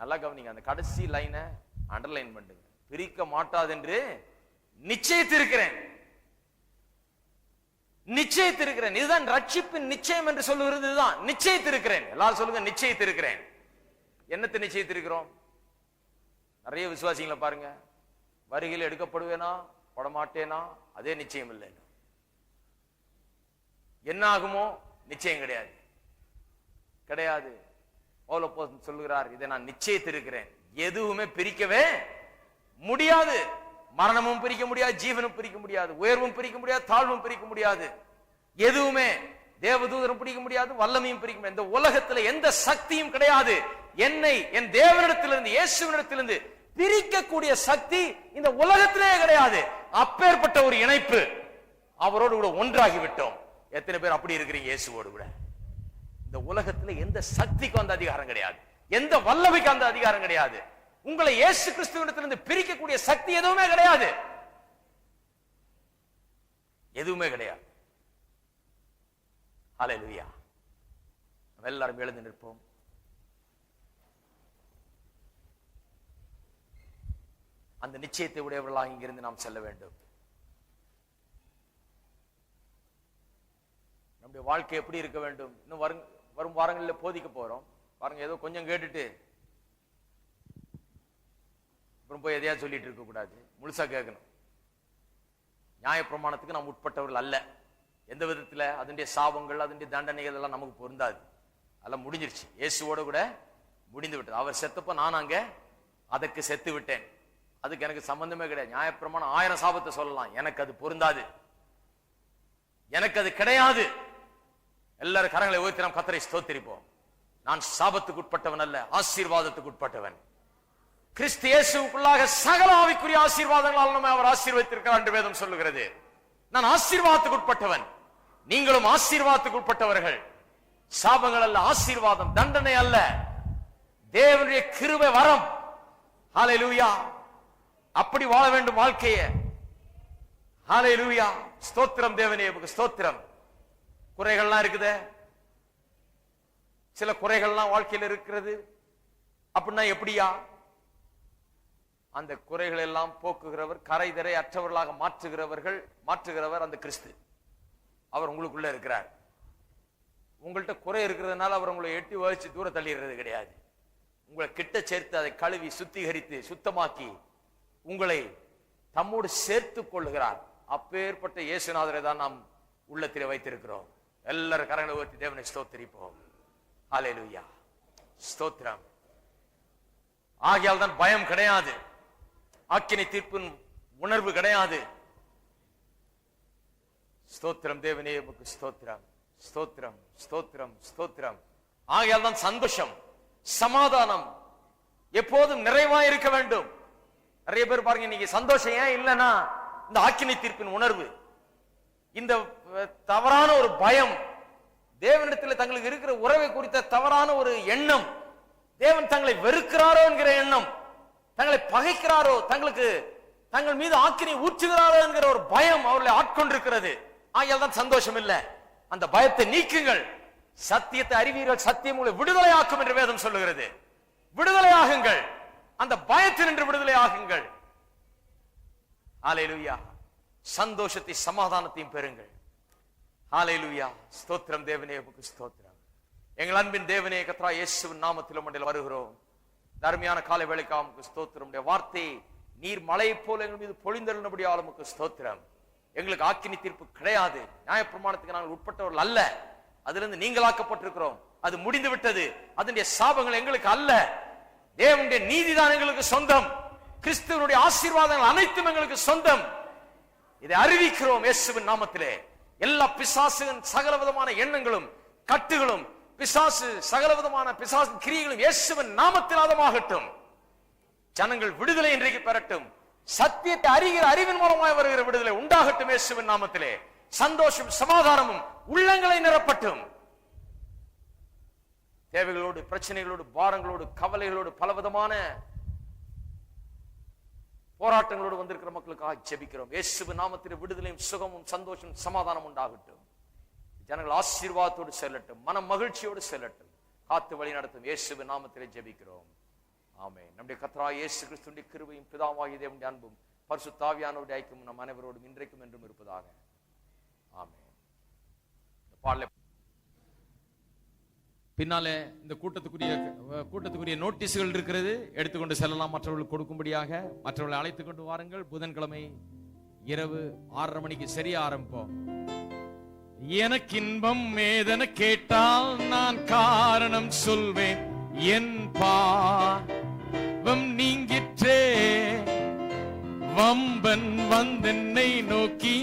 நல்லா கவனிங்க, அந்த கடைசி லைனை அண்டர்லைன் பண்ணுங்க. பிரிக்க மாட்டாதென்று நிச்சயித்திருக்கிறேன். நிச்சயித்திருக்கிறேன். இதுதான் ரட்சிப்பின் நிச்சயம் என்று சொல்லுகிறது. இதுதான் நிச்சயித்திருக்கிறேன். எல்லாரும் சொல்லுங்க, நிச்சயித்திருக்கிறேன். என்னத்தை நிச்சயித்திருக்கிறோம்? நிறைய விசுவாசிகளை பாருங்க, வருகையில் எடுக்கப்படுவேனா படமாட்டேனா அதே நிச்சயம் இல்லை. என்ன ஆகுமோ நிச்சயம் கிடையாது. கிடையாது. பவுல் சொல்லுகிறார், இதை நான் நிச்சயித்திருக்கிறேன். எதுவுமே பிரிக்கவே முடியாது. மரணமும் பிரிக்க முடியாது, ஜீவனும் பிரிக்க முடியாது, உயர்வும் பிரிக்க முடியாது, தாழ்வும் பிரிக்க முடியாது. எதுவுமே தேவதூதரும் பிரிக்க முடியாது, வல்லமையும் பிரிக்க முடியாது. இந்த உலகத்தில் எந்த சக்தியும் கிடையாது என்னை என் தேவனிடத்திலிருந்து இயேசுவினிடத்திலிருந்து பிரிக்கக்கூடிய சக்தி இந்த உலகத்திலே கிடையாது. அப்பேற்பட்ட ஒரு இணைப்பு, அவரோடு கூட ஒன்றாகி விட்டோம். எத்தனை பேர் அப்படி இருக்கிறீங்க? இயேசுவோடு கூட. இந்த உலகத்தில் எந்த சக்திக்கும் அந்த அதிகாரம் கிடையாது, எந்த வல்லமைக்கு அந்த அதிகாரம் கிடையாது. உங்களை இயேசு கிறிஸ்துவிடத்திலிருந்து பிரிக்கக்கூடிய சக்தி எதுவுமே கிடையாது. எதுவுமே கிடையாது. ஹல்லேலூயா. நம்ம எல்லாரும் எழுந்து நிற்போம். அந்த நிச்சயத்தை உடையவர்களாக இங்கிருந்து நாம் செல்ல வேண்டும். நம்முடைய வாழ்க்கை எப்படி இருக்க வேண்டும்? இன்னும் வரும் வாரங்களில் போதிக்க போறோம். பாருங்க, ஏதோ கொஞ்சம் கேட்டுட்டு அப்புறம் போய் எதையா சொல்லிட்டு இருக்க கூடாது. முழுசா கேட்கணும். நியாயப்பிரமாணத்துக்கு நாம் உட்பட்டவர்கள் அல்ல. எந்த விதத்துல அதனுடைய சாபங்கள் அதனுடைய தண்டனைகள் எல்லாம் நமக்கு பொருந்தாது. அதெல்லாம் முடிஞ்சிருச்சு. இயேசுவோட கூட முடிந்து விட்டது. அவர் செத்தப்ப நான் அங்க அதற்கு செத்து விட்டேன். அதுக்கு எனக்கு சம்பந்தமே கிடையாது. நியாயப்பிரமாணம் 1000 சாபத்தை சொல்லலாம், எனக்கு அது பொருந்தாது, எனக்கு அது கிடையாது. எல்லாரும் கரங்களை உயர்த்தி நாம் கர்த்தரை ஸ்தோத்திரிப்போம். நான் சாபத்துக்கு உட்பட்டவன் அல்ல, ஆசீர்வாதத்துக்கு உட்பட்டவன். கிறிஸ்து இயேசுவுக்குள்ளாக சகல ஆவிக்குரிய ஆசீர்வாதங்களால் நம்மை அவர் ஆசீர்வதித்திருக்கிறார் என்று வேதம் சொல்லுகிறது. நான் ஆசீர்வாதத்துக்கு உட்பட்டவன், நீங்களும் ஆசீர்வாதத்துக்கு உட்பட்டவர்கள். சாபங்கள் அல்ல, ஆசீர்வாதம், தண்டனை அல்ல, தேவனுடைய கிருபை, வரம். ஹல்லேலூயா. அப்படி வாழ வேண்டும் வாழ்க்கையை. ஹல்லேலூயா. ஸ்தோத்திரம் தேவனே, ஸ்தோத்திரம். குறைகள்லாம் இருக்குதே, சில குறைகள்லாம் வாழ்க்கையில் இருக்கிறது. அப்படின்னா எப்படியா? அந்த குறைகள் எல்லாம் போக்குகிறவர், கரைதரை அற்றவர்களாக மாற்றுகிறவர் அந்த கிறிஸ்து. அவர் உங்களுக்குள்ள இருக்கிறார். உங்கள்கிட்ட குறை இருக்கிறதுனால அவர் உங்களை எட்டி வச்சு தூர தள்ளிடுறது கிடையாது. உங்களை கிட்ட சேர்த்து அதை கழுவி சுத்திகரித்து சுத்தமாக்கி உங்களை தம்மோடு சேர்த்து கொள்ளுகிறார். அப்பேற்பட்ட இயேசுநாதரை தான் நாம் உள்ளத்திலே வைத்திருக்கிறோம். எல்லாரும் கரங்களை உயர்த்தி தேவனை ஸ்தோத்திரிப்போம். ஹல்லேலூயா, ஸ்தோத்திரம். ஆகையால் தான் பயம் கிடையாது, ஆக்கினை தீர்ப்பின் உணர்வு கிடையாது. ஸ்தோத்திரம் தேவனே, உமக்கு ஸ்தோத்திரம், ஸ்தோத்திரம், ஸ்தோத்திரம், ஸ்தோத்திரம். ஆகையால் தான் சந்தோஷம், சமாதானம் எப்போதும் நிறைவாய் இருக்க வேண்டும். நிறைய பேர் பாருங்க, இன்னைக்கு சந்தோஷம் ஏன் இல்லைன்னா இந்த ஆக்கினை தீர்ப்பின் உணர்வு, இந்த தவறான ஒரு பயம், தேவனிடத்தில் தங்களுக்கு இருக்கிற உறவை குறித்த தவறான ஒரு எண்ணம், தேவன் தங்களை வெறுக்கிறாரோ என்கிற எண்ணம், தங்களை பகைக்கிறாரோ, தங்கள் மீது ஆக்கினை ஊற்றுகிறாரோ என்கிற ஒரு பயம் அவர்களை ஆட்கொண்டிருக்கிறது. ஆகையால் தான் சந்தோஷம் இல்லை. அந்த பயத்தை நீக்குங்கள். சத்தியத்தை அறிவீர்கள், சத்தியம் உங்களை விடுதலையாக்கும் என்று வேதம் சொல்லுகிறது. விடுதலையாகுங்கள், அந்த பயத்தினின்று விடுதலை ஆகுங்கள். ஹல்லேலூயா. சந்தோஷத்தை சமாதானத்தையும் பெறுங்கள். ஹல்லேலூயா, ஸ்தோத்திரம் தேவனே, உமக்கு ஸ்தோத்திரம். எங்கள் அன்பின் தேவனே, கர்த்தராகிய இயேசுவின் நாமத்தில் மண்ணில் வருகிறோம். தர்மியான காலை வேளைக்காக உமக்கு ஸ்தோத்திரம். உம்முடைய வார்த்தை நீர் மலையை போல எங்கள் மீது பொழிந்தருளினபடியால் உமக்கு ஸ்தோத்திரம். எங்களுக்கு ஆக்கினி தீர்ப்பு கிடையாது. நியாயப்பிரமாணத்துக்கு நாங்கள் உட்பட்டவர்கள் அல்ல. அதிலிருந்து நீங்களாக்கப்பட்டிருக்கிறோம். அது முடிந்து விட்டது. அதனுடைய சாபங்கள் எங்களுக்கு அல்ல. தேவனுடைய நீதிதான் எங்களுக்கு சொந்தம். கிறிஸ்துவனுடைய ஆசீர்வாதங்கள் அனைத்தும் எங்களுக்கு சொந்தம். இதை அறிவிக்கிறோம் இயேசுவின் நாமத்திலே. எல்லா பிசாசின் சகலவிதமான எண்ணங்களும் கட்டுகளும், பிசாசு சகலவிதமான பிசாசு கிரியைகளும் இயேசுவின் நாமத்தில் அதமாகட்டும். ஜனங்கள் விடுதலை இன்றைக்கு பெறட்டும். சத்தியத்தை அறிகிற அறிவின் மூலமாய் வருகிற விடுதலை உண்டாகட்டும் இயேசுவின் நாமத்திலே. சந்தோஷம் சமாதானமும் உள்ளங்களை நிரப்பட்டும். தேவைகளோடு, பிரச்சனைகளோடு, பாரங்களோடு, கவலைகளோடு, பலவிதமான போராட்டங்களோடு வந்திருக்கிற மக்களுக்காக ஜெபிக்கிறோம். இயேசுவின் நாமத்திலே விடுதலையும் சுகமும் சந்தோஷம் சமாதானம் உண்டாகட்டும். ஜனங்கள் ஆசீர்வாதத்தோடு செல்லட்டும், மன மகிழ்ச்சியோடு செல்லட்டும். காத்து வழி நடத்தும் இயேசுவின் நாமத்திலே ஜெபிக்கிறோம். ஆமென். நம்முடைய கர்த்தராகிய இயேசு கிறிஸ்துவின் கிருபையும் பிதாவாகிய தேவனுடைய அன்பும் பரிசுத்த ஆவியானவருடைய ஐக்கியமும் நம் அனைவரோடும் இன்றைக்கும் என்றும் இருப்பதாக. ஆமென். பின்னாலே இந்த கூட்டத்துக்குரிய நோட்டீஸ்கள் இருக்கிறது, எடுத்துக்கொண்டு செல்லலாம். மற்றவர்களுக்கு கொடுக்கும்படியாக மற்றவர்களை அழைத்துக் கொண்டு வாருங்கள். புதன்கிழமை இரவு 6:30 மணிக்கு சரியா ஆரம்பிப்போம். எனக்கு இன்பம் ஏதென கேட்டால் நான் காரணம் சொல்வேன். என் பாவம் நீங்கிற்றே, வம்பன் வந்தென்னை நோக்கி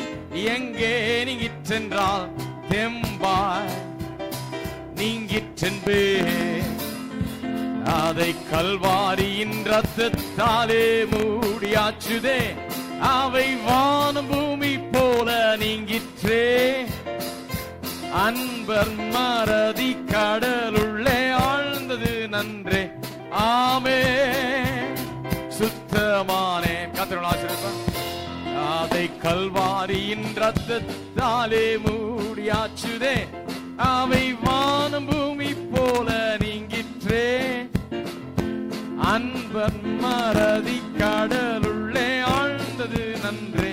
எங்கே நீங்கிற்றென்றால் தெம்பாய் நீங்கிற்றென்பே. அதை கல்வாரியின் ரத்தத்தாலே மூடியாச்சுதே, அவை வானம் பூமி போல நீங்கிற்றே. அன்பர் மறதி கடலுள்ளே ஆழ்ந்தது நன்றே. ஆமே சுத்தமானே. கர்த்தருடைய ஆசீர்வாதம். அதை கல்வாரியின் ரத்தத்தாலே மூடியாச்சுதே, அவை வானம் பூமி போல நீங்கிற்றே. அன்பர் மறதி கடலுள்ளே ஆழ்ந்தது நன்றே.